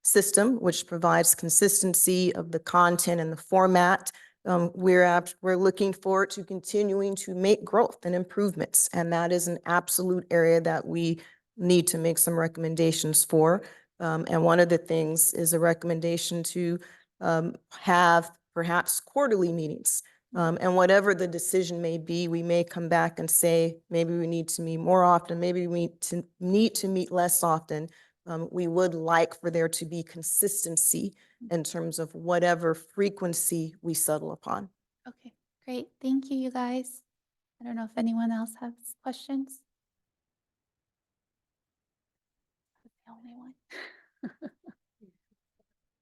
system, which provides consistency of the content and the format, we're looking forward to continuing to make growth and improvements. And that is an absolute area that we need to make some recommendations for. And one of the things is a recommendation to have perhaps quarterly meetings. And whatever the decision may be, we may come back and say, maybe we need to meet more often, maybe we need to meet less often. We would like for there to be consistency in terms of whatever frequency we settle upon. Okay, great. Thank you, you guys. I don't know if anyone else has questions. I'm the only one.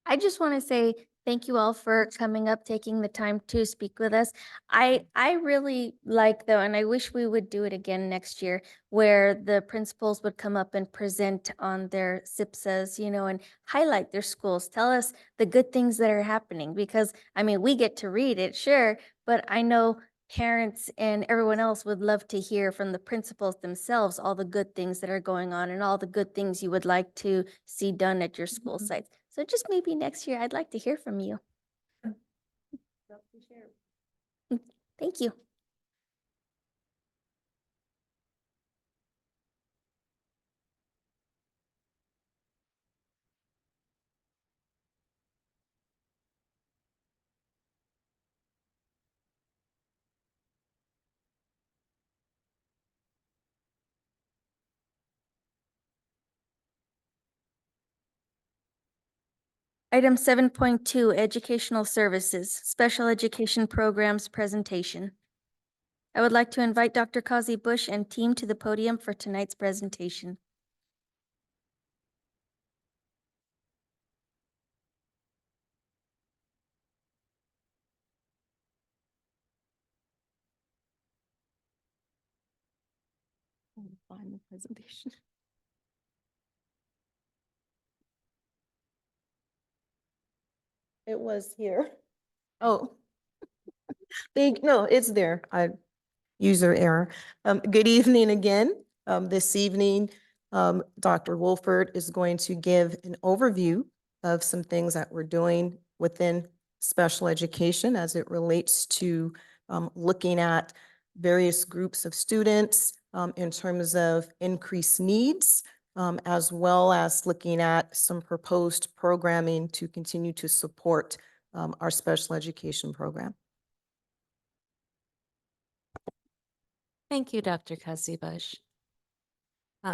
I just want to say thank you all for coming up, taking the time to speak with us. I really like though, and I wish we would do it again next year, where the principals would come up and present on their SIPSAs, and highlight their schools, tell us the good things that are happening. Because I mean, we get to read it, sure, but I know parents and everyone else would love to hear from the principals themselves all the good things that are going on and all the good things you would like to see done at your school sites. So just maybe next year, I'd like to hear from you. Thank you. Item 7.2, Educational Services, Special Education Programs Presentation. I would like to invite Dr. Kazi Bush and team to the podium for tonight's presentation. Find the presentation. It was here. Oh. No, it's there. User error. Good evening again. This evening, Dr. Wolford is going to give an overview of some things that we're doing within special education as it relates to looking at various groups of students in terms of increased needs, as well as looking at some proposed programming to continue to support our special education program. Thank you, Dr. Kazibush.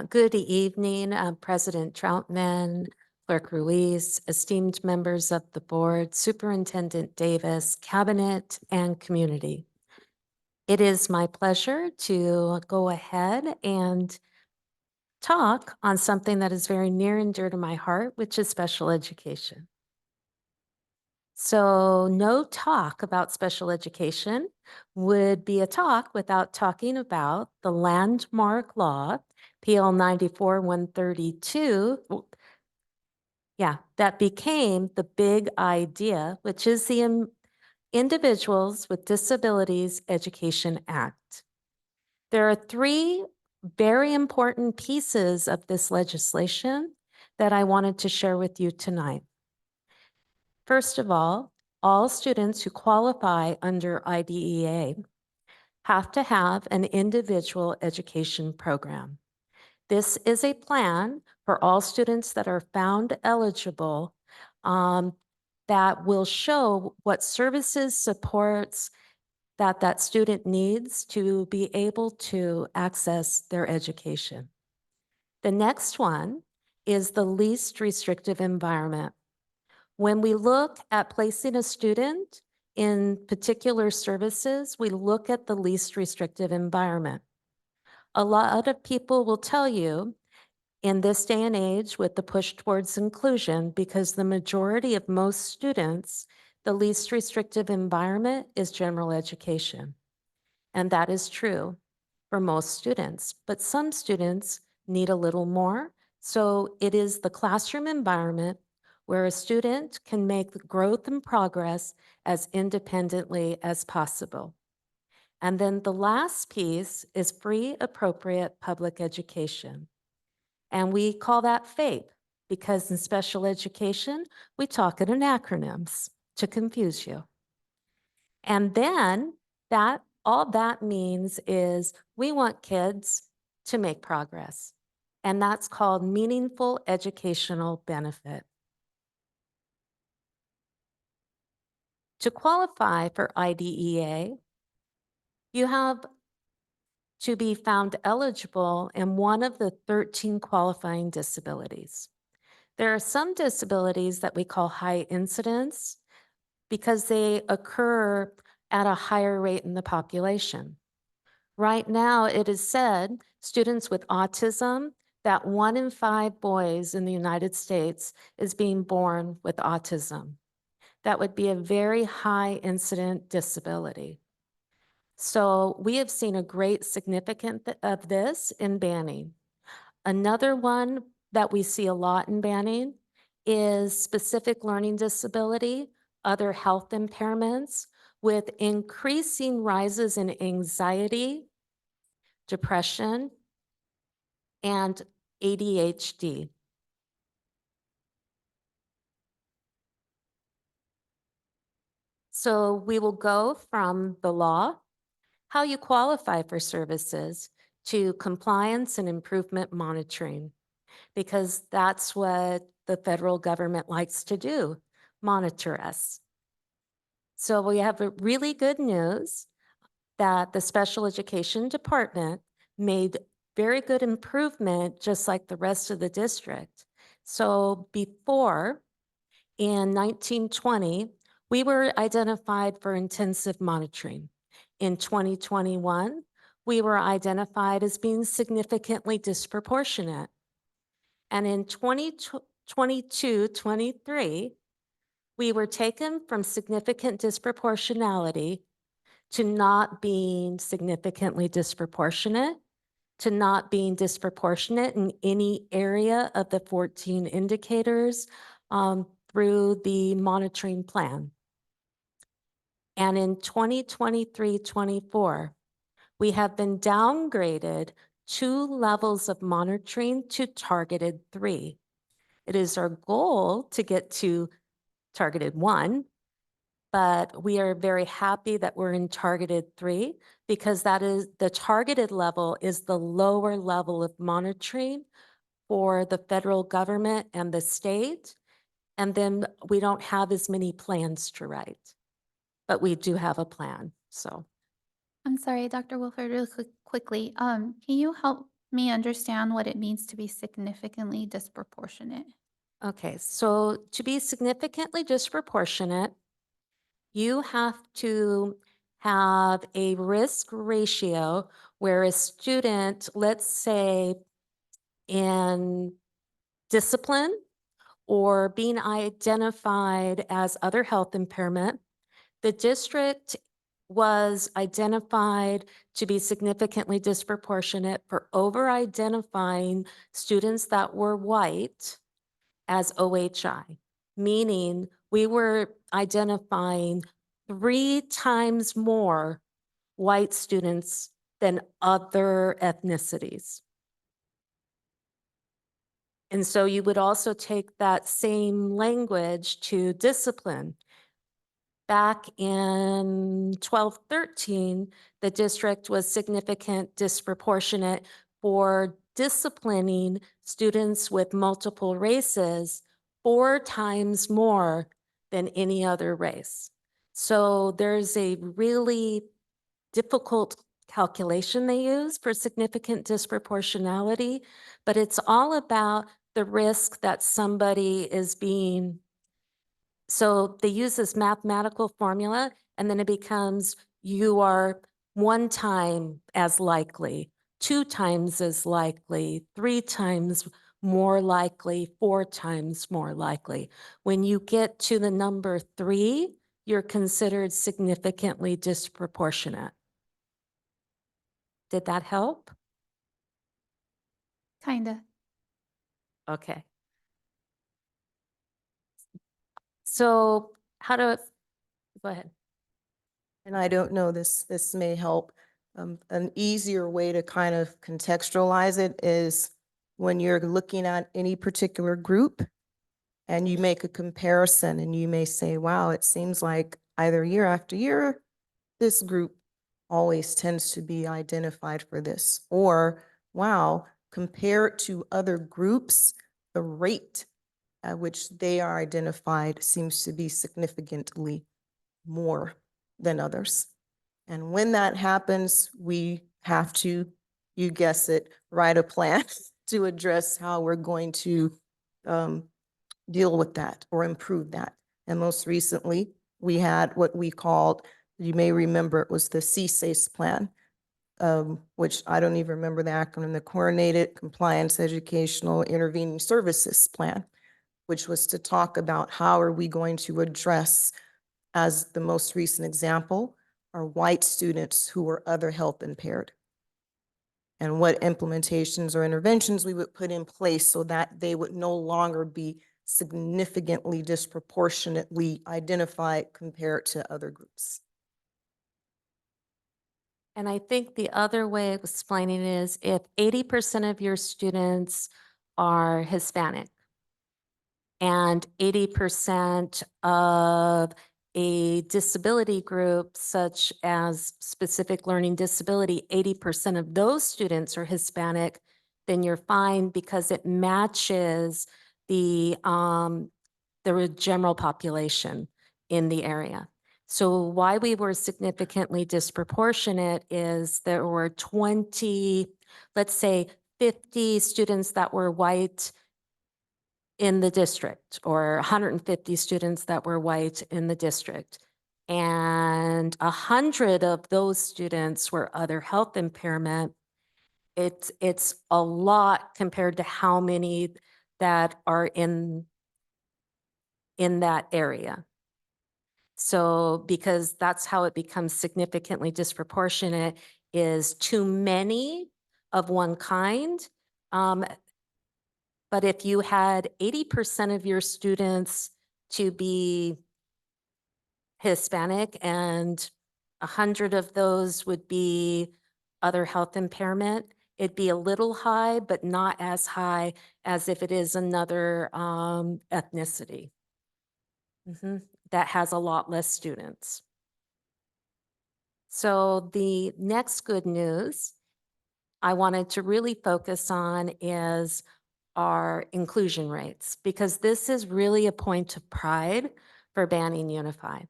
Good evening, President Troutman, Clerk Ruiz, esteemed members of the board, Superintendent Davis, cabinet, and community. It is my pleasure to go ahead and talk on something that is very near and dear to my heart, which is special education. So no talk about special education would be a talk without talking about the landmark law, PL 94-132, that became the big idea, which is the Individuals with Disabilities Education Act. There are three very important pieces of this legislation that I wanted to share with you tonight. First of all students who qualify under IDEA have to have an individual education program. This is a plan for all students that are found eligible that will show what services, supports that student needs to be able to access their education. The next one is the least restrictive environment. When we look at placing a student in particular services, we look at the least restrictive environment. A lot of people will tell you in this day and age with the push towards inclusion, because the majority of most students, the least restrictive environment is general education. And that is true for most students, but some students need a little more. So it is the classroom environment where a student can make the growth and progress as independently as possible. And then the last piece is free, appropriate public education. And we call that FAPE because in special education, we talk in acronyms to confuse you. And then all that means is we want kids to make progress. And that's called meaningful educational benefit. To qualify for IDEA, you have to be found eligible in one of the 13 qualifying disabilities. There are some disabilities that we call high incidence because they occur at a higher rate in the population. Right now, it is said students with autism, that 1 in 5 boys in the United States is being born with autism. That would be a very high incident disability. So we have seen a great significance of this in Banning. Another one that we see a lot in Banning is specific learning disability, other health impairments with increasing rises in anxiety, depression, and ADHD. So we will go from the law, how you qualify for services, to compliance and improvement monitoring, because that's what the federal government likes to do, monitor us. So we have a really good news that the special education department made very good improvement, just like the rest of the district. So before, in 1920, we were identified for intensive monitoring. In 2021, we were identified as being significantly disproportionate. And in 2022-23, we were taken from significant disproportionality to not being significantly disproportionate, to not being disproportionate in any area of the 14 indicators through the monitoring plan. And in 2023-24, we have been downgraded 2 levels of monitoring to targeted 3. It is our goal to get to targeted 1, but we are very happy that we're in targeted 3 because that is the targeted level is the lower level of monitoring for the federal government and the state. And then we don't have as many plans to write, but we do have a plan, so. I'm sorry, Dr. Wilford, really quickly. Can you help me understand what it means to be significantly disproportionate? Okay, so to be significantly disproportionate, you have to have a risk ratio where a student, let's say in discipline or being identified as other health impairment, the district was identified to be significantly disproportionate for over-identifying students that were white as OHI, meaning we were identifying 3 times more white students than other ethnicities. And so you would also take that same language to discipline. Back in 12-13, the district was significant disproportionate for disciplining students with multiple races 4 times more than any other race. So there's a really difficult calculation they use for significant disproportionality, but it's all about the risk that somebody is being. So they use this mathematical formula, and then it becomes you are 1 time as likely, 2 times as likely, 3 times more likely, 4 times more likely. When you get to the number 3, you're considered significantly disproportionate. Did that help? Kinda. Okay. So go ahead. And I don't know, this may help. An easier way to kind of contextualize it is when you're looking at any particular group and you make a comparison and you may say, wow, it seems like either year after year, this group always tends to be identified for this. Or, wow, compared to other groups, the rate at which they are identified seems to be significantly more than others. And when that happens, we have to, you guess it, write a plan to address how we're going to deal with that or improve that. And most recently, we had what we called, you may remember, it was the CSACE plan, which I don't even remember the acronym, the Coordinated Compliance Educational Intervening Services Plan, which was to talk about how are we going to address, as the most recent example, are white students who were other health impaired. And what implementations or interventions we would put in place so that they would no longer be significantly disproportionately identified compared to other groups. And I think the other way of explaining it is if 80% of your students are Hispanic and 80% of a disability group such as specific learning disability, 80% of those students are Hispanic, then you're fine because it matches the general population in the area. So why we were significantly disproportionate is there were 20, let's say 50 students that were white in the district, or 150 students that were white in the district. And 100 of those students were other health impairment. It's a lot compared to how many that are in that area. So because that's how it becomes significantly disproportionate is too many of one kind. But if you had 80% of your students to be Hispanic and 100 of those would be other health impairment, it'd be a little high, but not as high as if it is another ethnicity. That has a lot less students. So the next good news I wanted to really focus on is our inclusion rates, because this is really a point of pride for Banning Unified.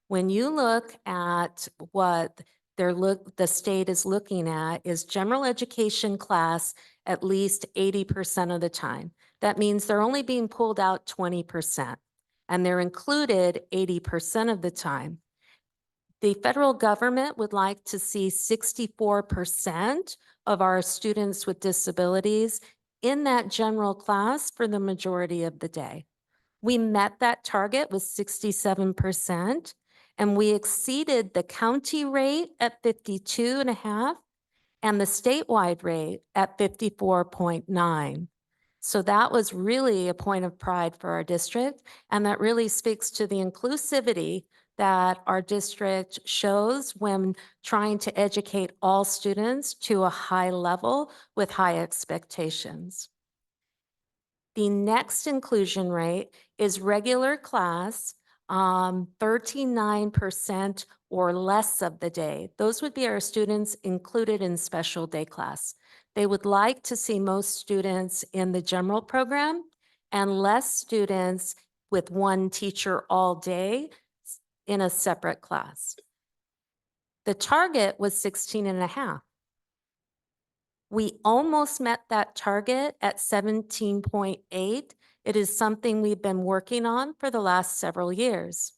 When you look at what the state is looking at is general education class at least 80% of the time. That means they're only being pulled out 20%, and they're included 80% of the time. The federal government would like to see 64% of our students with disabilities in that general class for the majority of the day. We met that target with 67%, and we exceeded the county rate at 52.5 and the statewide rate at 54.9. So that was really a point of pride for our district, and that really speaks to the inclusivity that our district shows when trying to educate all students to a high level with high expectations. The next inclusion rate is regular class, 39% or less of the day. Those would be our students included in special day class. They would like to see most students in the general program and less students with one teacher all day in a separate class. The target was 16.5. We almost met that target at 17.8. It is something we've been working on for the last several years.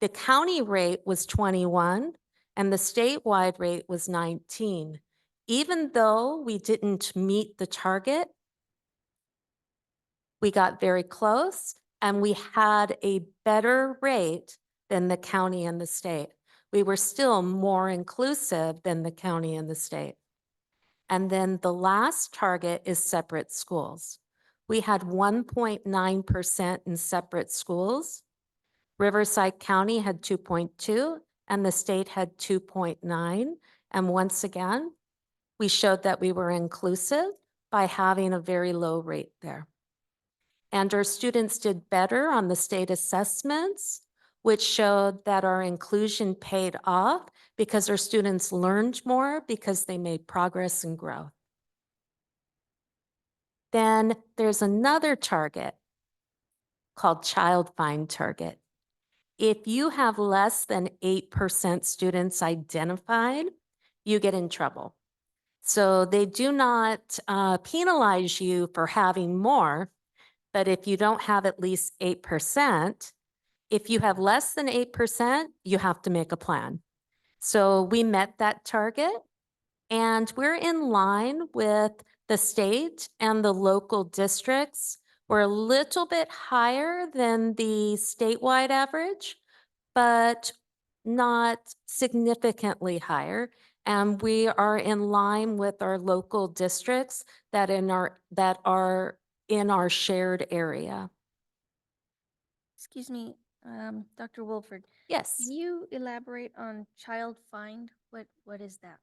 The county rate was 21 and the statewide rate was 19. Even though we didn't meet the target, we got very close and we had a better rate than the county and the state. We were still more inclusive than the county and the state. And then the last target is separate schools. We had 1.9% in separate schools. Riverside County had 2.2 and the state had 2.9. And once again, we showed that we were inclusive by having a very low rate there. And our students did better on the state assessments, which showed that our inclusion paid off because our students learned more because they made progress and growth. Then there's another target called Child Find Target. If you have less than 8% students identified, you get in trouble. So they do not penalize you for having more, but if you don't have at least 8%, if you have less than 8%, you have to make a plan. So we met that target, and we're in line with the state and the local districts. We're a little bit higher than the statewide average, but not significantly higher. And we are in line with our local districts that are in our shared area. Excuse me, Dr. Wolford. Yes. Can you elaborate on Child Find? What is that?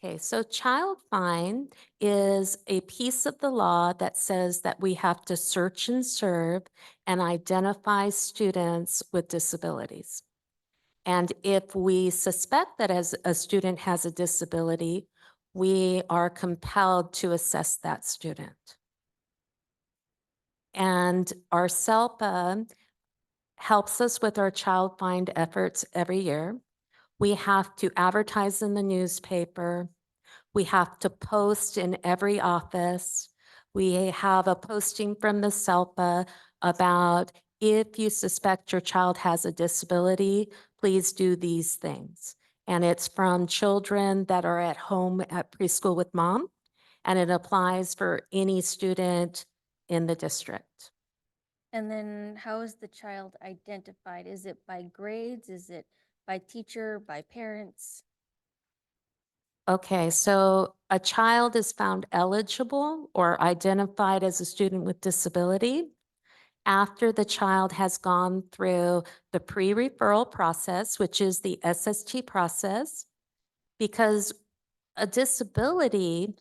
Okay, so Child Find is a piece of the law that says that we have to search and serve and identify students with disabilities. And if we suspect that as a student has a disability, we are compelled to assess that student. And our SELPA helps us with our Child Find efforts every year. We have to advertise in the newspaper. We have to post in every office. We have a posting from the SELPA about if you suspect your child has a disability, please do these things. And it's from children that are at home at preschool with mom, and it applies for any student in the district. And then how is the child identified? Is it by grades? Is it by teacher, by parents? Okay, so a child is found eligible or identified as a student with disability after the child has gone through the pre-referral process, which is the SST process, because a disability,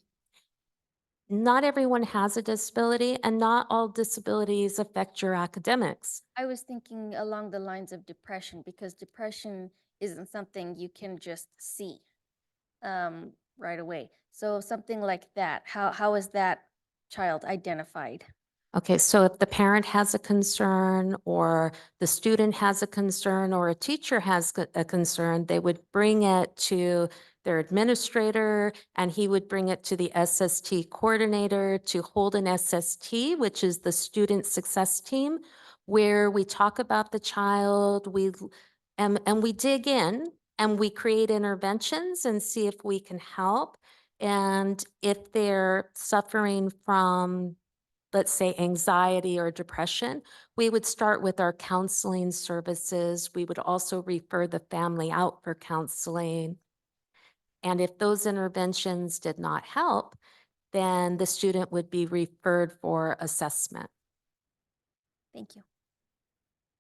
not everyone has a disability and not all disabilities affect your academics. I was thinking along the lines of depression, because depression isn't something you can just see right away. So something like that, how is that child identified? Okay, so if the parent has a concern or the student has a concern or a teacher has a concern, they would bring it to their administrator and he would bring it to the SST coordinator to hold an SST, which is the student success team, where we talk about the child, and we dig in and we create interventions and see if we can help. And if they're suffering from, let's say, anxiety or depression, we would start with our counseling services. We would also refer the family out for counseling. And if those interventions did not help, then the student would be referred for assessment. Thank you.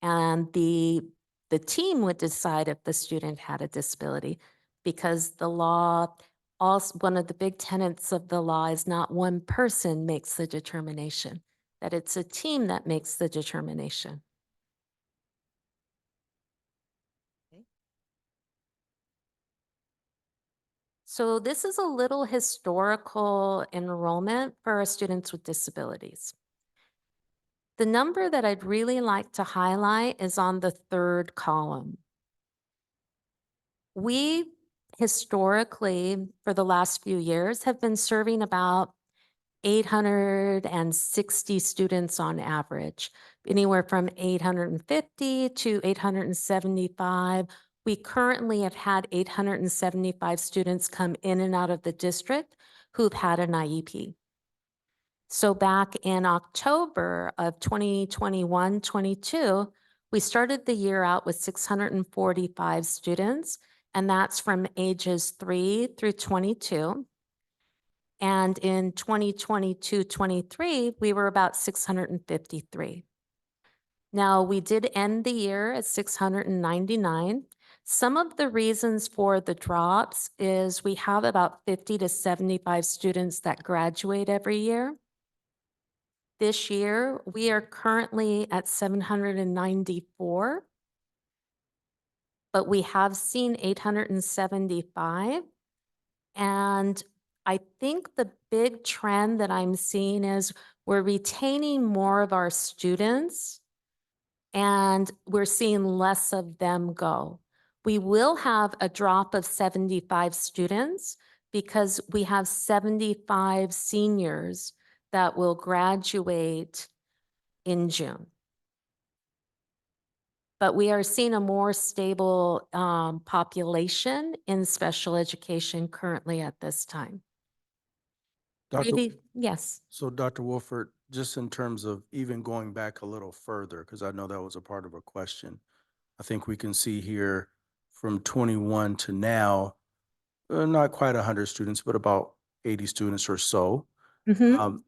And the team would decide if the student had a disability, because the law, also one of the big tenets of the law is not one person makes the determination, that it's a team that makes the determination. So this is a little historical enrollment for our students with disabilities. The number that I'd really like to highlight is on the third column. We historically, for the last few years, have been serving about 860 students on average, anywhere from 850 to 875. We currently have had 875 students come in and out of the district who've had an IEP. So back in October of 2021-22, we started the year out with 645 students, and that's from ages 3 through 22. And in 2022-23, we were about 653. Now, we did end the year at 699. Some of the reasons for the drops is we have about 50 to 75 students that graduate every year. This year, we are currently at 794, but we have seen 875. And I think the big trend that I'm seeing is we're retaining more of our students and we're seeing less of them go. We will have a drop of 75 students because we have 75 seniors that will graduate in June. But we are seeing a more stable population in special education currently at this time. Yes. So Dr. Wolford, just in terms of even going back a little further, because I know that was a part of a question, I think we can see here from 21 to now, not quite 100 students, but about 80 students or so.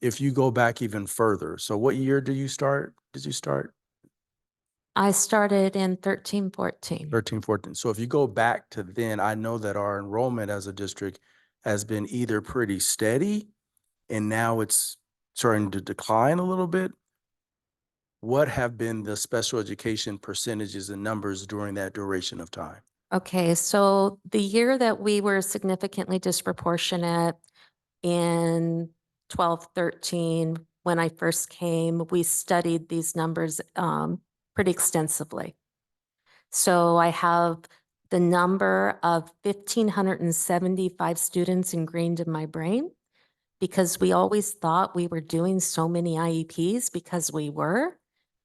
If you go back even further, so what year did you start? I started in 13-14. 13-14. So if you go back to then, I know that our enrollment as a district has been either pretty steady and now it's starting to decline a little bit. What have been the special education percentages and numbers during that duration of time? Okay, so the year that we were significantly disproportionate in 12-13, when I first came, we studied these numbers pretty extensively. So I have the number of 1,575 students ingrained in my brain, because we always thought we were doing so many IEPs, because we were.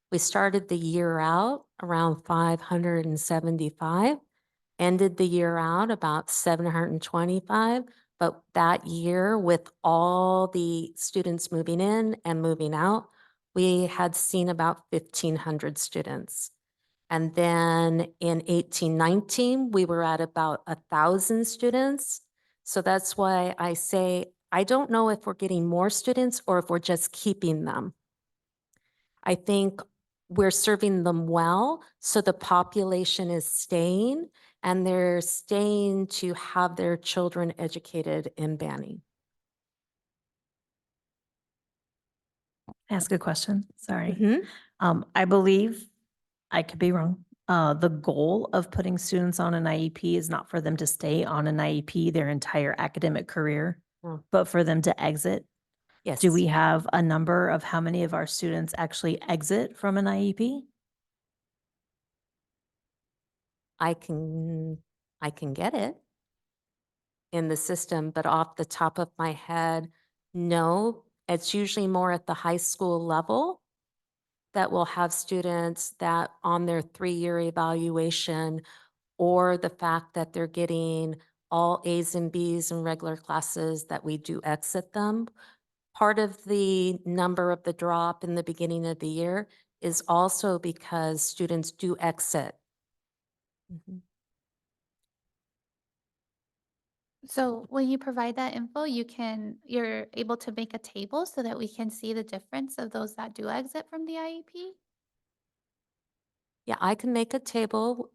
We started the year out around 575, ended the year out about 725. But that year, with all the students moving in and moving out, we had seen about 1,500 students. And then in 18-19, we were at about 1,000 students. So that's why I say, I don't know if we're getting more students or if we're just keeping them. I think we're serving them well, so the population is staying, and they're staying to have their children educated in Banning. Ask a question, sorry. I believe, I could be wrong, the goal of putting students on an IEP is not for them to stay on an IEP their entire academic career, but for them to exit Yes. Do we have a number of how many of our students actually exit from an IEP? I can get it in the system, but off the top of my head, no. It's usually more at the high school level that will have students that on their 3-year evaluation or the fact that they're getting all A's and B's in regular classes that we do exit them. Part of the number of the drop in the beginning of the year is also because students do exit. Mhm. So when you provide that info, you're able to make a table so that we can see the difference of those that do exit from the IEP? Yeah, I can make a table.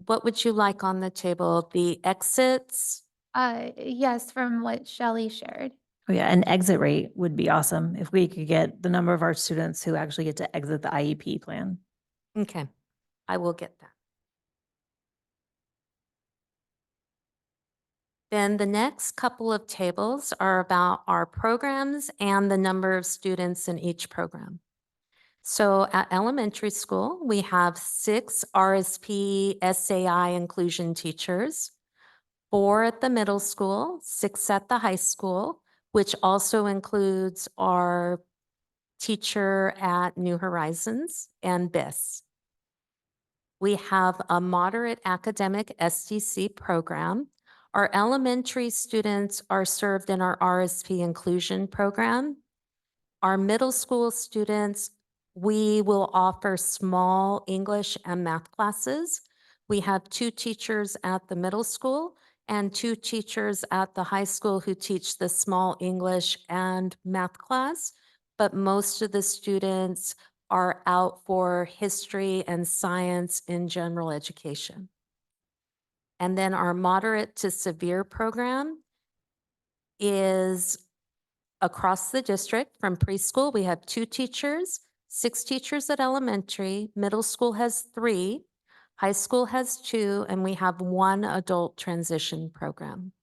What would you like on the table? The exits? Yes, from what Shelley shared. Oh yeah, an exit rate would be awesome if we could get the number of our students who actually get to exit the IEP plan. Okay, I will get that. Then the next couple of tables are about our programs and the number of students in each program. So at elementary school, we have 6 RSP SAI inclusion teachers, 4 at the middle school, 6 at the high school, which also includes our teacher at New Horizons and BIS. We have a moderate academic SDC program. Our elementary students are served in our RSP inclusion program. Our middle school students, we will offer small English and math classes. We have 2 teachers at the middle school and 2 teachers at the high school who teach the small English and math class, but most of the students are out for history and science in general education. And then our moderate to severe program is across the district from preschool. We have 2 teachers, 6 teachers at elementary, middle school has 3, high school has 2, and we have 1 adult transition program.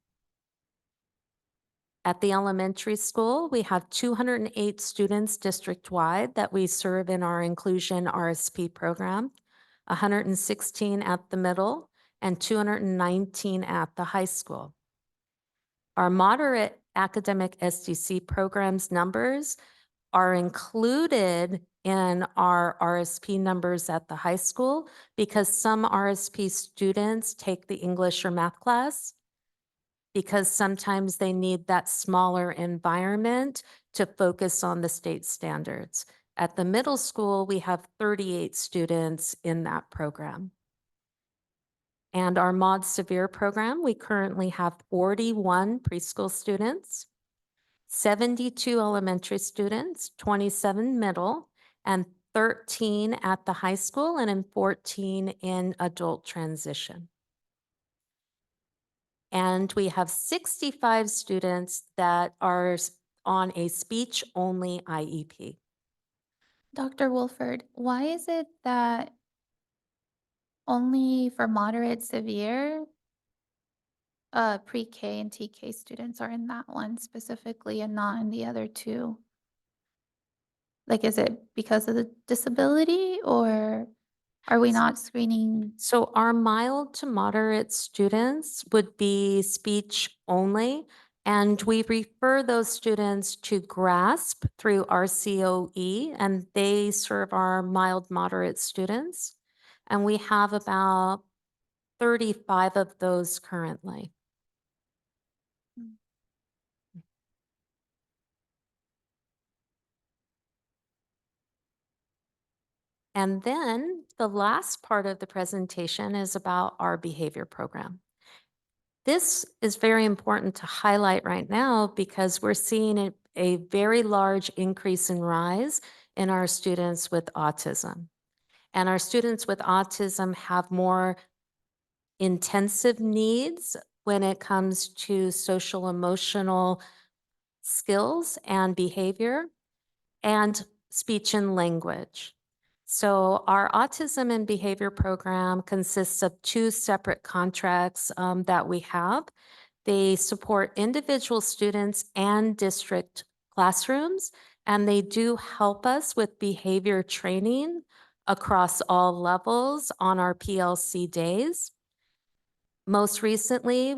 At the elementary school, we have 208 students district-wide that we serve in our inclusion RSP program, 116 at the middle, and 219 at the high school. Our moderate academic SDC programs numbers are included in our RSP numbers at the high school because some RSP students take the English or math class because sometimes they need that smaller environment to focus on the state standards. At the middle school, we have 38 students in that program. And our Mod Severe program, we currently have 41 preschool students, 72 elementary students, 27 middle, and 13 at the high school, and 14 in adult transition. And we have 65 students that are on a speech-only IEP. Dr. Wolford, why is it that only for moderate severe pre-K and TK students are in that one specifically and not in the other 2? Like, is it because of the disability or are we not screening? So our mild to moderate students would be speech only, and we refer those students to GRASP through RCOE, and they serve our mild moderate students. And we have about 35 of those currently. And then the last part of the presentation is about our behavior program. This is very important to highlight right now because we're seeing a very large increase in rise in our students with autism. And our students with autism have more intensive needs when it comes to social emotional skills and behavior and speech and language. So our autism and behavior program consists of 2 separate contracts that we have. They support individual students and district classrooms, and they do help us with behavior training across all levels on our PLC days. Most recently,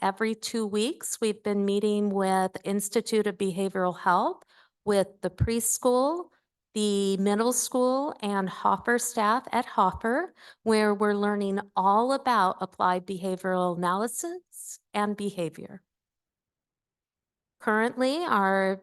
every 2 weeks, we've been meeting with Institute of Behavioral Health with the preschool, the middle school, and Hoffer staff at Hoffer, where we're learning all about applied behavioral analysis and behavior. Currently, our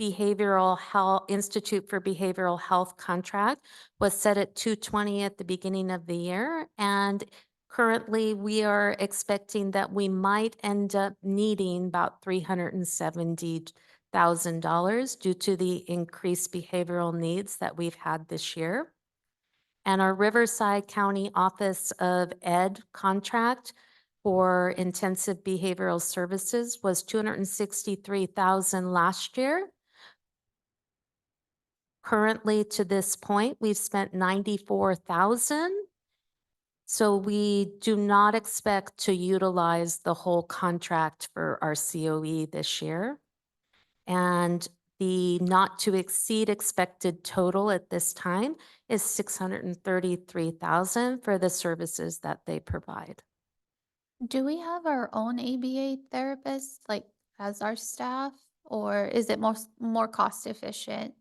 Behavioral Health Institute for Behavioral Health contract was set at 220 at the beginning of the year, and currently we are expecting that we might end up needing about $370,000 due to the increased behavioral needs that we've had this year. And our Riverside County Office of Ed contract for intensive behavioral services was $263,000 last year. Currently, to this point, we've spent $94,000. So we do not expect to utilize the whole contract for our COE this year. And the not to exceed expected total at this time is $633,000 for the services that they provide. Do we have our own ABA therapists, like as our staff, or is it more cost efficient?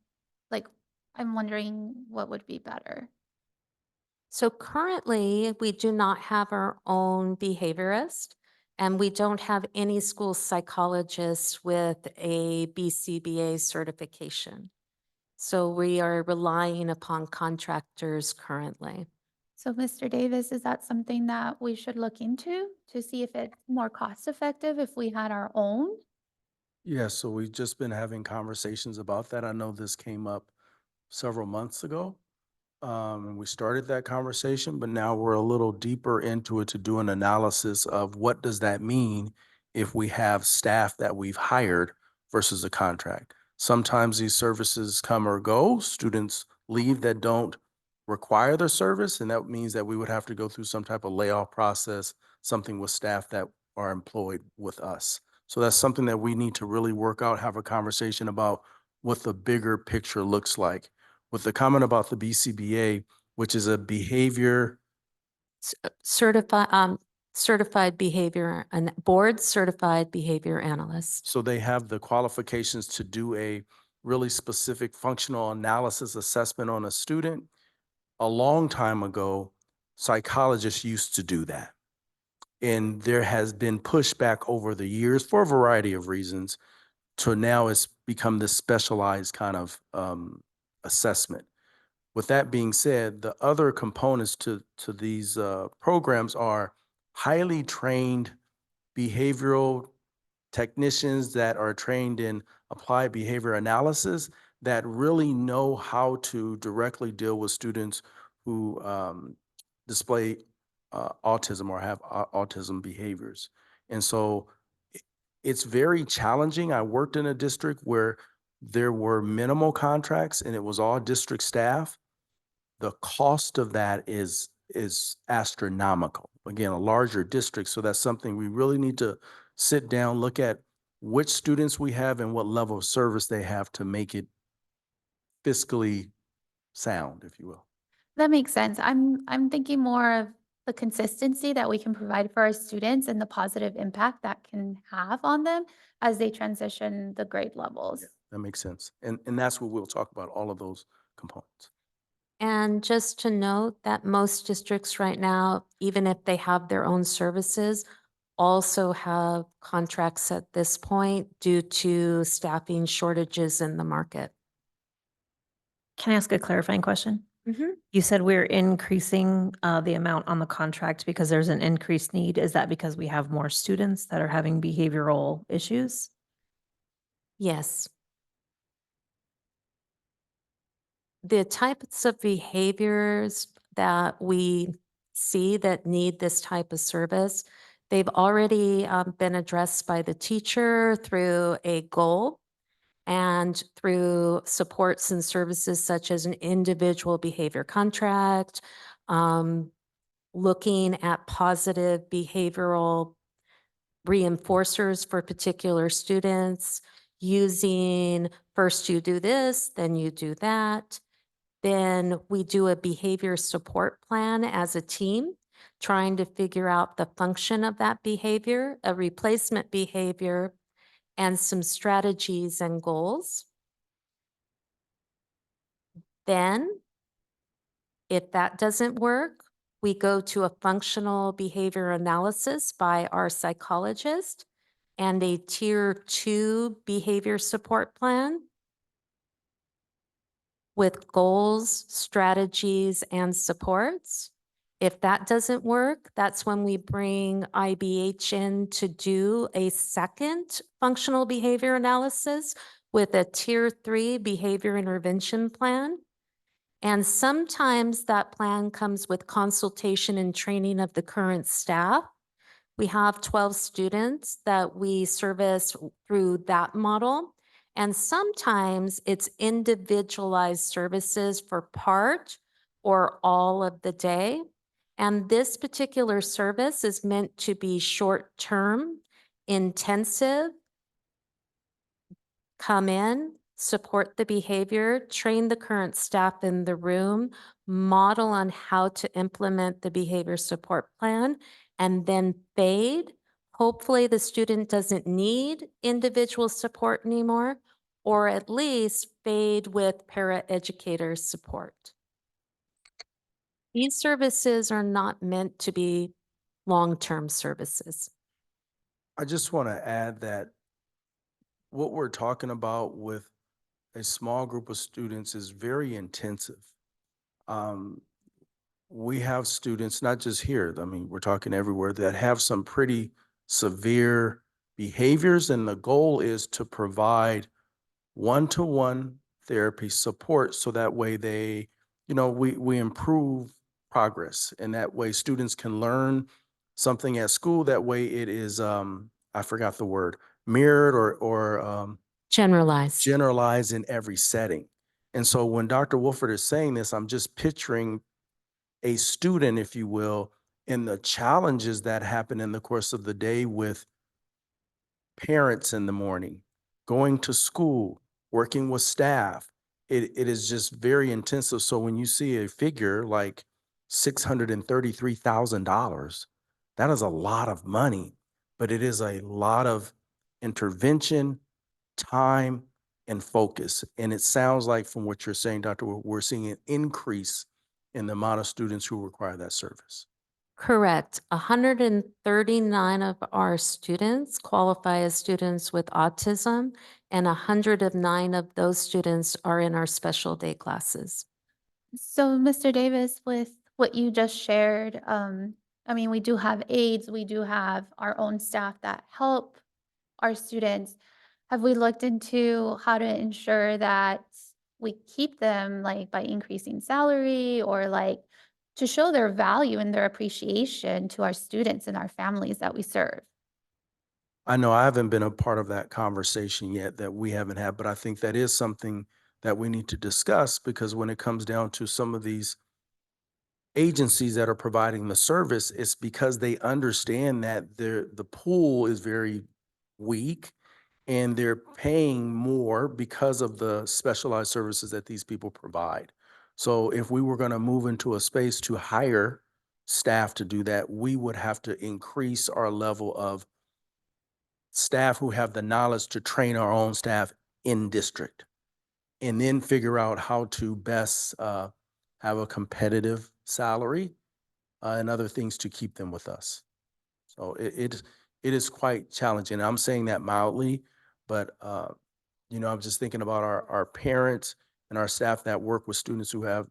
Like, I'm wondering what would be better. So currently, we do not have our own behaviorist, and we don't have any school psychologists with a BCBA certification. So we are relying upon contractors currently. So, Mr. Davis, is that something that we should look into to see if it's more cost effective if we had our own? Yeah, so we've just been having conversations about that. I know this came up several months ago. And we started that conversation, but now we're a little deeper into it to do an analysis of what does that mean if we have staff that we've hired versus a contract. Sometimes these services come or go, students leave that don't require their service, and that means that we would have to go through some type of layoff process, something with staff that are employed with us. So that's something that we need to really work out, have a conversation about what the bigger picture looks like. With the comment about the BCBA, which is a behavior, Certified behavior and board certified behavior analyst. so they have the qualifications to do a really specific functional analysis assessment on a student. A long time ago, psychologists used to do that. And there has been pushback over the years for a variety of reasons to now it's become this specialized kind of assessment. With that being said, the other components to these programs are highly trained behavioral technicians that are trained in applied behavior analysis that really know how to directly deal with students who display autism or have autism behaviors. And so it's very challenging. I worked in a district where there were minimal contracts and it was all district staff. The cost of that is astronomical. Again, a larger district, so that's something we really need to sit down, look at which students we have and what level of service they have to make it fiscally sound, if you will. That makes sense. I'm thinking more of the consistency that we can provide for our students and the positive impact that can have on them as they transition the grade levels. That makes sense. And that's what we'll talk about, all of those components. And just to note that most districts right now, even if they have their own services, also have contracts at this point due to staffing shortages in the market. Can I ask a clarifying question? Mhm. You said we're increasing the amount on the contract because there's an increased need. Is that because we have more students that are having behavioral issues? Yes. The types of behaviors that we see that need this type of service, they've already been addressed by the teacher through a goal and through supports and services such as an individual behavior contract, looking at positive behavioral reinforcers for particular students, using first you do this, then you do that. Then we do a behavior support plan as a team, trying to figure out the function of that behavior, a replacement behavior, and some strategies and goals. Then, if that doesn't work, we go to a functional behavior analysis by our psychologist and a tier 2 behavior support plan with goals, strategies, and supports. If that doesn't work, that's when we bring IBH in to do a second functional behavior analysis with a tier 3 behavior intervention plan. And sometimes that plan comes with consultation and training of the current staff. We have 12 students that we service through that model. And sometimes it's individualized services for part or all of the day. And this particular service is meant to be short-term, intensive, come in, support the behavior, train the current staff in the room, model on how to implement the behavior support plan, and then fade. Hopefully the student doesn't need individual support anymore, or at least fade with paraeducator support. These services are not meant to be long-term services. I just want to add that what we're talking about with a small group of students is very intensive. We have students, not just here, I mean, we're talking everywhere, that have some pretty severe behaviors, and the goal is to provide one-to-one therapy support so that way they, we improve progress, and that way students can learn something at school. That way it is, I forgot the word, mirrored or Generalized. generalized in every setting. And so when Dr. Wolford is saying this, I'm just picturing a student, if you will, and the challenges that happen in the course of the day with parents in the morning, going to school, working with staff. It is just very intensive. So when you see a figure like $633,000, that is a lot of money, but it is a lot of intervention, time, and focus. And it sounds like from what you're saying, Dr., we're seeing an increase in the amount of students who require that service. Correct. 139 of our students qualify as students with autism, and 109 of those students are in our special day classes. So, Mr. Davis, with what you just shared, I mean, we do have aides, we do have our own staff that help our students. Have we looked into how to ensure that we keep them, like by increasing salary or like to show their value and their appreciation to our students and our families that we serve? I know I haven't been a part of that conversation yet, that we haven't had, but I think that is something that we need to discuss, because when it comes down to some of these agencies that are providing the service, it's because they understand that the pool is very weak and they're paying more because of the specialized services that these people provide. So if we were going to move into a space to hire staff to do that, we would have to increase our level of staff who have the knowledge to train our own staff in district, and then figure out how to best have a competitive salary and other things to keep them with us. So it is quite challenging. I'm saying that mildly, but I'm just thinking about our parents and our staff that work with students who have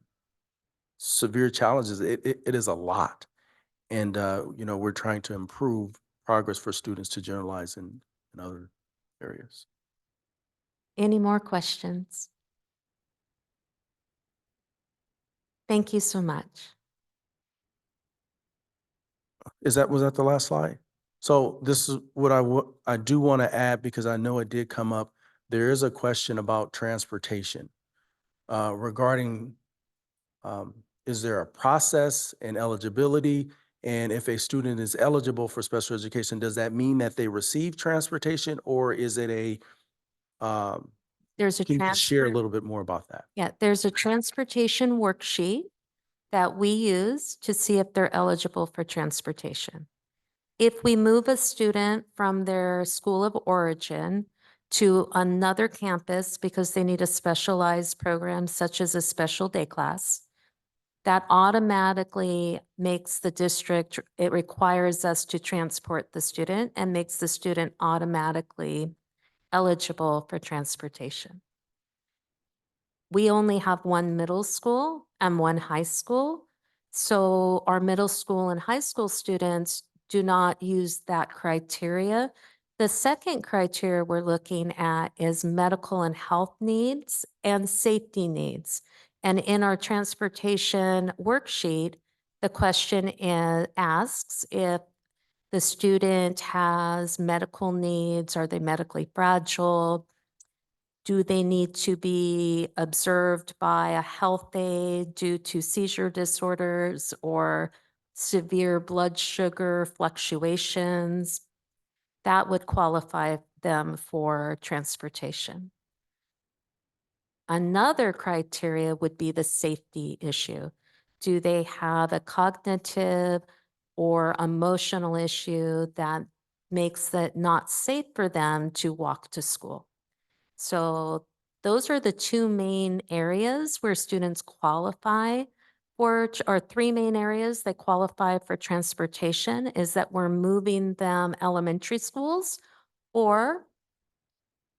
severe challenges. It is a lot. And, we're trying to improve progress for students to generalize in other areas. Any more questions? Thank you so much. Was that the last slide? So this is what I do want to add, because I know it did come up. There is a question about transportation regarding, is there a process and eligibility? And if a student is eligible for special education, does that mean that they receive transportation, or is it a There's a Can you share a transfer. little bit more about that? Yeah, there's a transportation worksheet that we use to see if they're eligible for transportation. If we move a student from their school of origin to another campus because they need a specialized program such as a special day class, that automatically makes the district, it requires us to transport the student and makes the student automatically eligible for transportation. We only have one middle school and one high school. So our middle school and high school students do not use that criteria. The second criteria we're looking at is medical and health needs and safety needs. And in our transportation worksheet, the question asks if the student has medical needs, are they medically fragile? Do they need to be observed by a health aide due to seizure disorders or severe blood sugar fluctuations? That would qualify them for transportation. Another criteria would be the safety issue. Do they have a cognitive or emotional issue that makes it not safe for them to walk to school? So those are the two main areas where students qualify for, or three main areas that qualify for transportation is that we're moving them elementary schools, or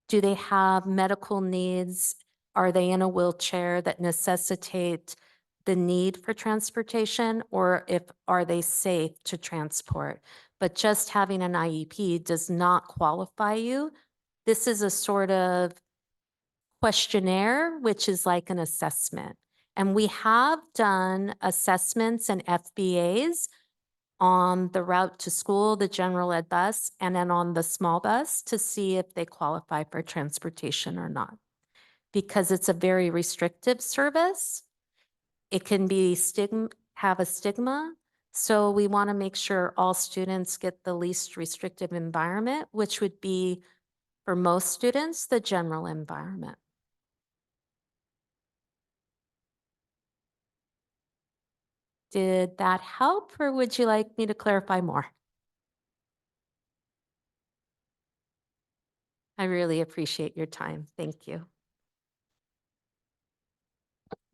do they have medical needs? Are they in a wheelchair that necessitate the need for transportation, or if are they safe to transport? But just having an IEP does not qualify you. This is a sort of questionnaire, which is like an assessment. And we have done assessments and FBAs on the route to school, the general ed bus, and then on the small bus to see if they qualify for transportation or not. Because it's a very restrictive service, it can be have a stigma. So we want to make sure all students get the least restrictive environment, which would be, for most students, the general environment. Did that help, or would you like me to clarify more? I really appreciate your time. Thank you.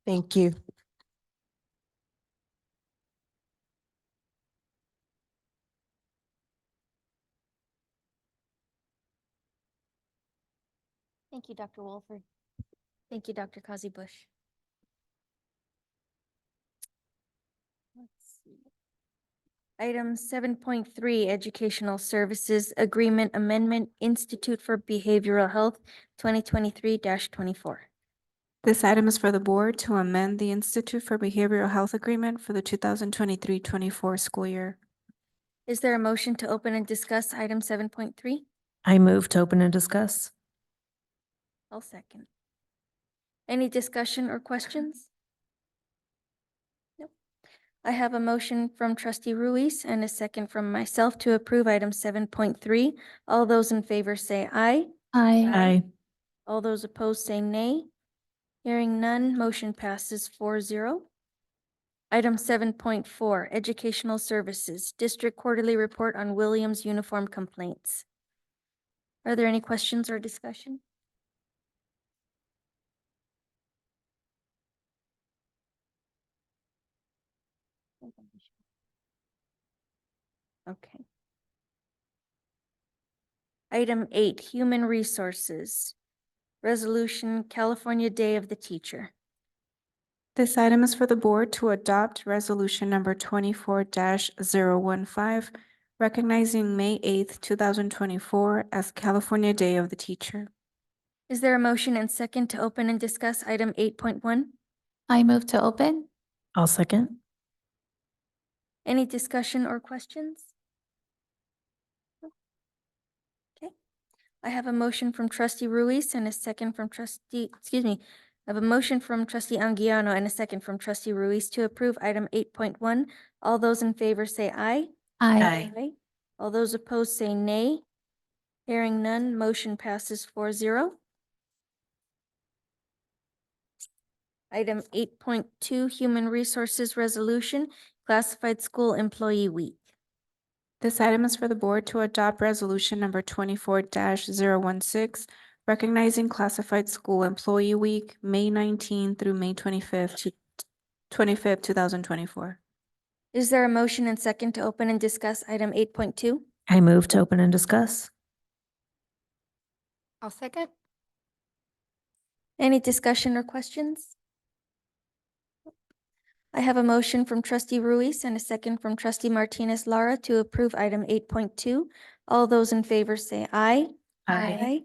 Thank you. Thank you, Dr. Wolford. Thank you, Dr. Kazi Bush. Let's see. Item 7.3, Educational Services Agreement Amendment, Institute for Behavioral Health, 2023-24. This item is for the board to amend the Institute for Behavioral Health Agreement for the 2023-24 school year. Is there a motion to open and discuss item 7.3? I move to open and discuss. I'll second. Any discussion or questions? Nope. I have a motion from trustee Ruiz and a second from myself to approve item 7.3. All those in favor say aye. Aye. All those opposed say nay. Hearing none, motion passes 4-0. Item 7.4, Educational Services, District Quarterly Report on Williams Uniform Complaints. Are there any questions or discussion? Okay. Item 8, Human Resources, Resolution California Day of the Teacher. This item is for the board to adopt resolution number 24-015, recognizing May 8th, 2024 as California Day of the Teacher. Is there a motion and second to open and discuss item 8.1? I move to open. I'll second. Any discussion or questions? Okay. I have a motion from trustee Ruiz and a second from trustee, I have a motion from trustee Anguiano and a second from trustee Ruiz to approve item 8.1. All those in favor say aye. Aye. All those opposed say nay. Hearing none, motion passes 4-0. Item 8.2, Human Resources Resolution, Classified School Employee Week. This item is for the board to adopt resolution number 24-016, recognizing Classified School Employee Week, May 19 through May 25th, 2024. Is there a motion and second to open and discuss item 8.2? I move to open and discuss. I'll second. Any discussion or questions? I have a motion from trustee Ruiz and a second from trustee Martinez Lara to approve item 8.2. All those in favor say aye. Aye.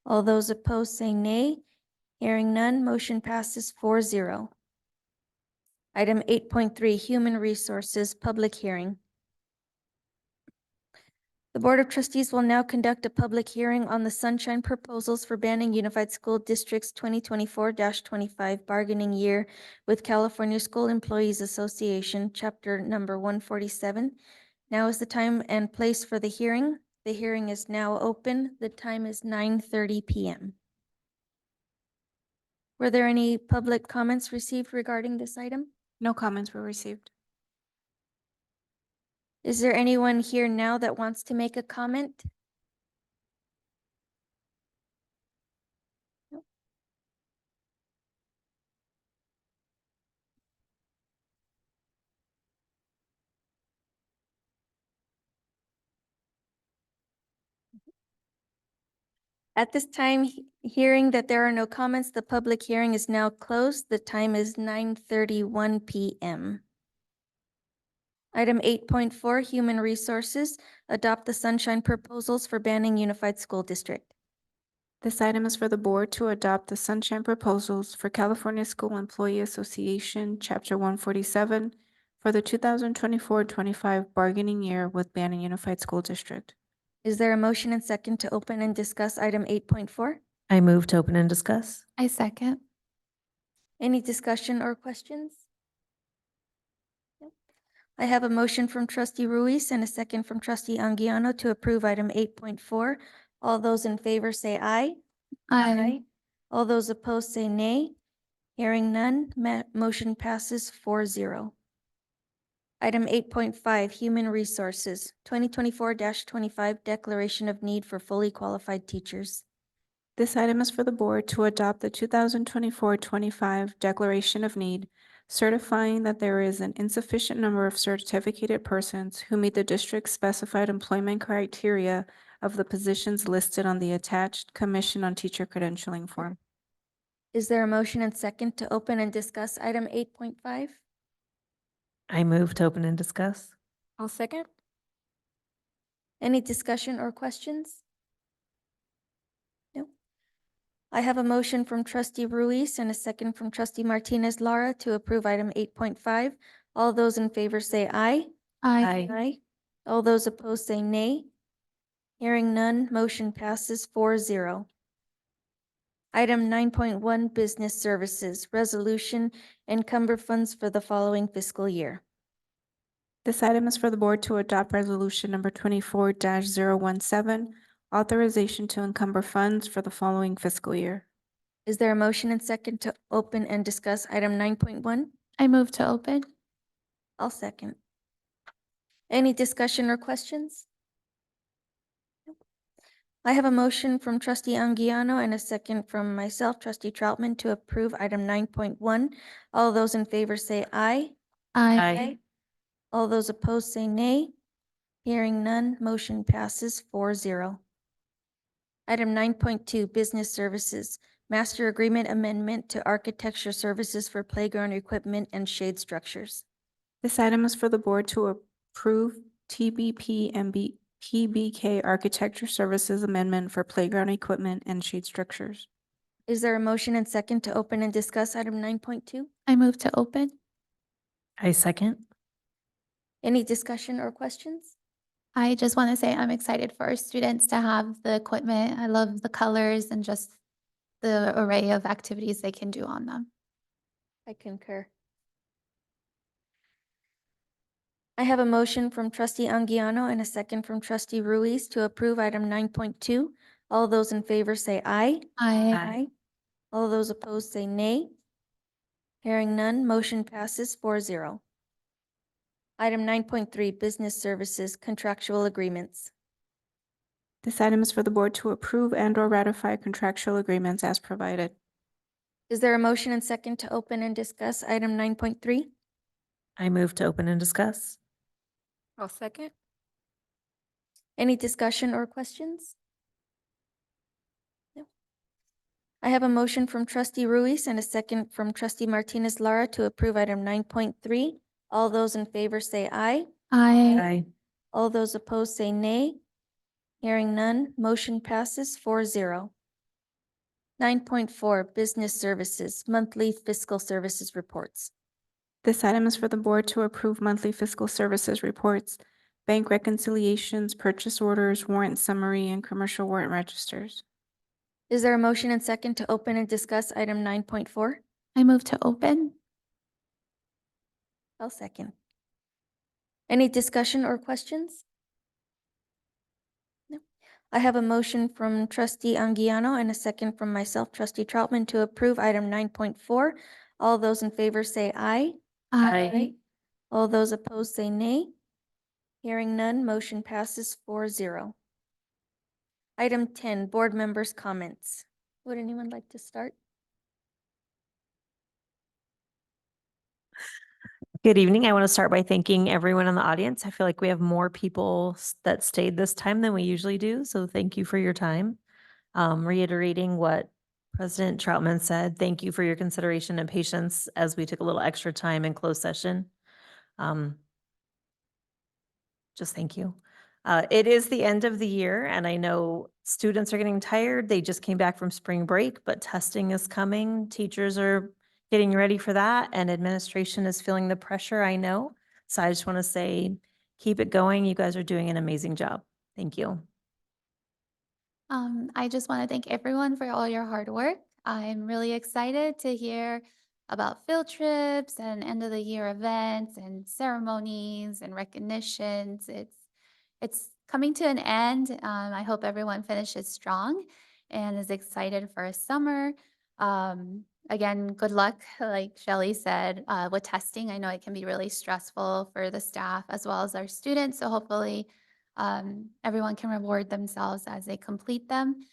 All those opposed say nay. Hearing none, motion passes 4-0. Item 8.3, Human Resources, Public Hearing. The Board of Trustees will now conduct a public hearing on the sunshine proposals for Banning Unified School District's 2024-25 bargaining year with California School Employees Association, Chapter Number 147. Now is the time and place for the hearing. The hearing is now open. The time is 9:30 p.m. Were there any public comments received regarding this item? No comments were received. Is there anyone here now that wants to make a comment? No. At this time, hearing that there are no comments, the public hearing is now closed. The time is 9:31 p.m. Item 8.4, Human Resources, adopt the sunshine proposals for Banning Unified School District. This item is for the board to adopt the sunshine proposals for California School Employee Association, Chapter 147, for the 2024-25 bargaining year with Banning Unified School District. Is there a motion and second to open and discuss item 8.4? I move to open and discuss. I second. Any discussion or questions? I have a motion from trustee Ruiz and a second from trustee Anguiano to approve item 8.4. All those in favor say aye. Aye. All those opposed say nay. Hearing none, motion passes 4-0. Item 8.5, Human Resources, 2024-25 Declaration of Need for Fully Qualified Teachers. This item is for the board to adopt the 2024-25 Declaration of Need, certifying that there is an insufficient number of certificated persons who meet the district's specified employment criteria of the positions listed on the attached Commission on Teacher Credentialing form. Is there a motion and second to open and discuss item 8.5? I move to open and discuss. I'll second. Any discussion or questions? No. I have a motion from trustee Ruiz and a second from trustee Martinez Lara to approve item 8.5. All those in favor say aye. Aye. All those opposed say nay. Hearing none, motion passes 4-0. Item 9.1, Business Services, Resolution, encumber funds for the following fiscal year. This item is for the board to adopt resolution number 24-017, authorization to encumber funds for the following fiscal year. Is there a motion and second to open and discuss item 9.1? I move to open. I'll second. Any discussion or questions? I have a motion from trustee Anguiano and a second from myself, trustee Troutman, to approve item 9.1. All those in favor say aye. Aye. All those opposed say nay. Hearing none, motion passes 4-0. Item 9.2, Business Services, Master Agreement Amendment to Architecture Services for Playground Equipment and Shade Structures. This item is for the board to approve TBP and PBK Architecture Services Amendment for playground equipment and shade structures. Is there a motion and second to open and discuss item 9.2? I move to open. I second. Any discussion or questions? I just want to say I'm excited for our students to have the equipment. I love the colors and just the array of activities they can do on them. I concur. I have a motion from trustee Anguiano and a second from trustee Ruiz to approve item 9.2. All those in favor say aye. Aye. All those opposed say nay. Hearing none, motion passes 4-0. Item 9.3, business services contractual agreements. This item is for the board to approve and/or ratify contractual agreements as provided. Is there a motion and second to open and discuss item 9.3? I move to open and discuss. I'll second. Any discussion or questions? No. I have a motion from trustee Ruiz and a second from trustee Martinez Lara to approve item 9.3. All those in favor say aye. Aye. All those opposed say nay. Hearing none, motion passes 4-0. 9.4, business services, monthly fiscal services reports. This item is for the board to approve monthly fiscal services reports, bank reconciliations, purchase orders, warrant summary, and commercial warrant registers. Is there a motion and second to open and discuss item 9.4? I move to open. I'll second. Any discussion or questions? No. I have a motion from trustee Anguiano and a second from myself, trustee Troutman, to approve item 9.4. All those in favor say aye. Aye. All those opposed say nay. Hearing none, motion passes 4-0. Item 10, board members' comments. Would anyone like to start? Good evening. I want to start by thanking everyone in the audience. I feel like we have more people that stayed this time than we usually do, so thank you for your time. Reiterating what President Troutman said, thank you for your consideration and patience as we took a little extra time in closed session. Just thank you. It is the end of the year, and I know students are getting tired. They just came back from spring break, but testing is coming. Teachers are getting ready for that, and administration is feeling the pressure, I know. So I just want to say, keep it going. You guys are doing an amazing job. Thank you. I just want to thank everyone for all your hard work. I'm really excited to hear about field trips and end of the year events and ceremonies and recognitions. It's coming to an end. I hope everyone finishes strong and is excited for a summer. Again, good luck, like Shelley said, with testing. I know it can be really stressful for the staff as well as our students. So hopefully everyone can reward themselves as they complete them.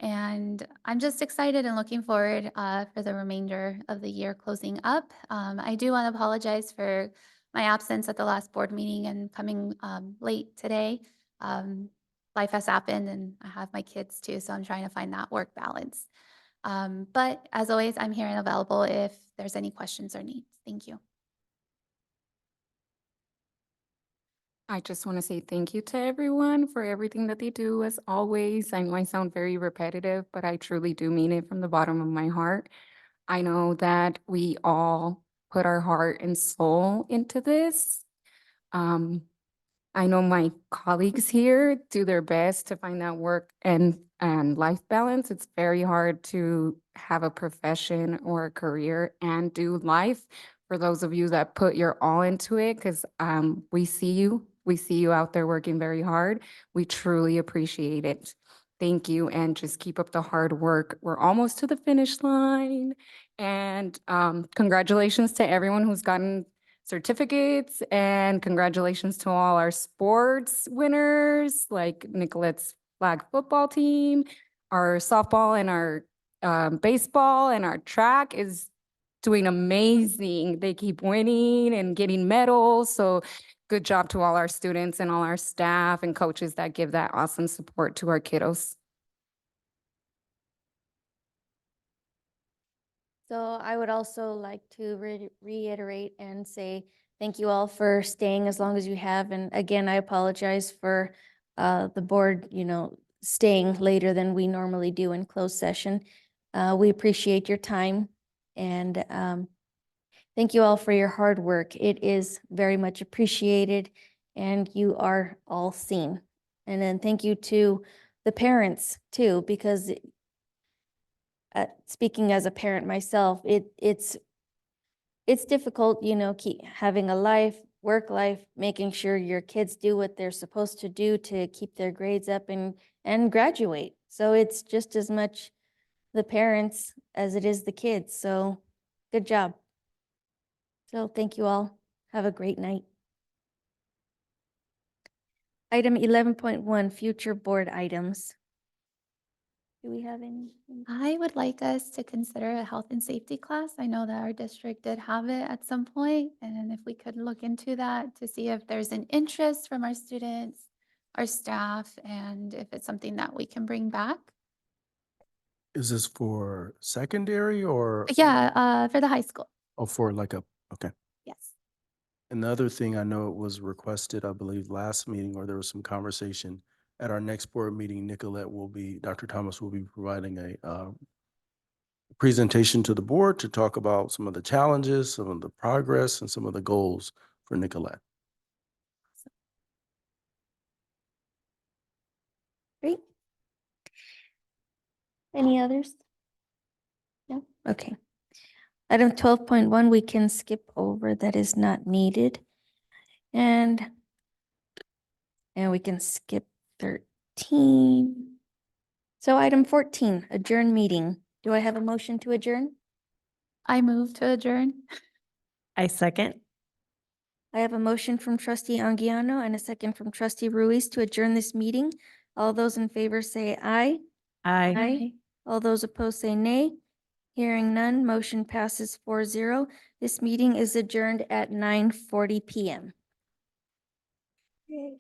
And I'm just excited and looking forward for the remainder of the year closing up. I do want to apologize for my absence at the last board meeting and coming late today. Life has happened and I have my kids too, so I'm trying to find that work balance. But as always, I'm here and available if there's any questions or needs. Thank you. I just want to say thank you to everyone for everything that they do, as always. I know I sound very repetitive, but I truly do mean it from the bottom of my heart. I know that we all put our heart and soul into this. I know my colleagues here do their best to find that work and life balance. It's very hard to have a profession or a career and do life. For those of you that put your all into it, because we see you. We see you out there working very hard. We truly appreciate it. Thank you, and just keep up the hard work. We're almost to the finish line. And congratulations to everyone who's gotten certificates, and congratulations to all our sports winners, like Nicolette's flag football team, our softball and our baseball, and our track is doing amazing. They keep winning and getting medals. So good job to all our students and all our staff and coaches that give that awesome support to our kiddos. So I would also like to reiterate and say thank you all for staying as long as you have. And again, I apologize for the board, staying later than we normally do in closed session. We appreciate your time, and thank you all for your hard work. It is very much appreciated, and you are all seen. And then thank you to the parents too, because speaking as a parent myself, it's difficult, keep having a life, work life, making sure your kids do what they're supposed to do to keep their grades up and graduate. So it's just as much the parents as it is the kids. So good job. So thank you all. Have a great night. Item 11.1, future board items. Do we have any? I would like us to consider a health and safety class. I know that our district did have it at some point, and if we could look into that to see if there's an interest from our students, our staff, and if it's something that we can bring back. Is this for secondary or? Yeah, for the high school. Oh, for like a, okay. Yes. Another thing I know it was requested, I believe, last meeting, or there was some conversation. At our next board meeting, Dr. Thomas will be providing a presentation to the board to talk about some of the challenges, some of the progress, and some of the goals for Nicolette. Great. Any others? No? Okay. Item 12.1, we can skip over, that is not needed. And we can skip 13. So item 14, adjourn meeting. Do I have a motion to adjourn? I move to adjourn. I second. I have a motion from trustee Anguiano and a second from trustee Ruiz to adjourn this meeting. All those in favor say aye. Aye. All those opposed say nay. Hearing none, motion passes 4-0. This meeting is adjourned at 9:40 PM. Yay.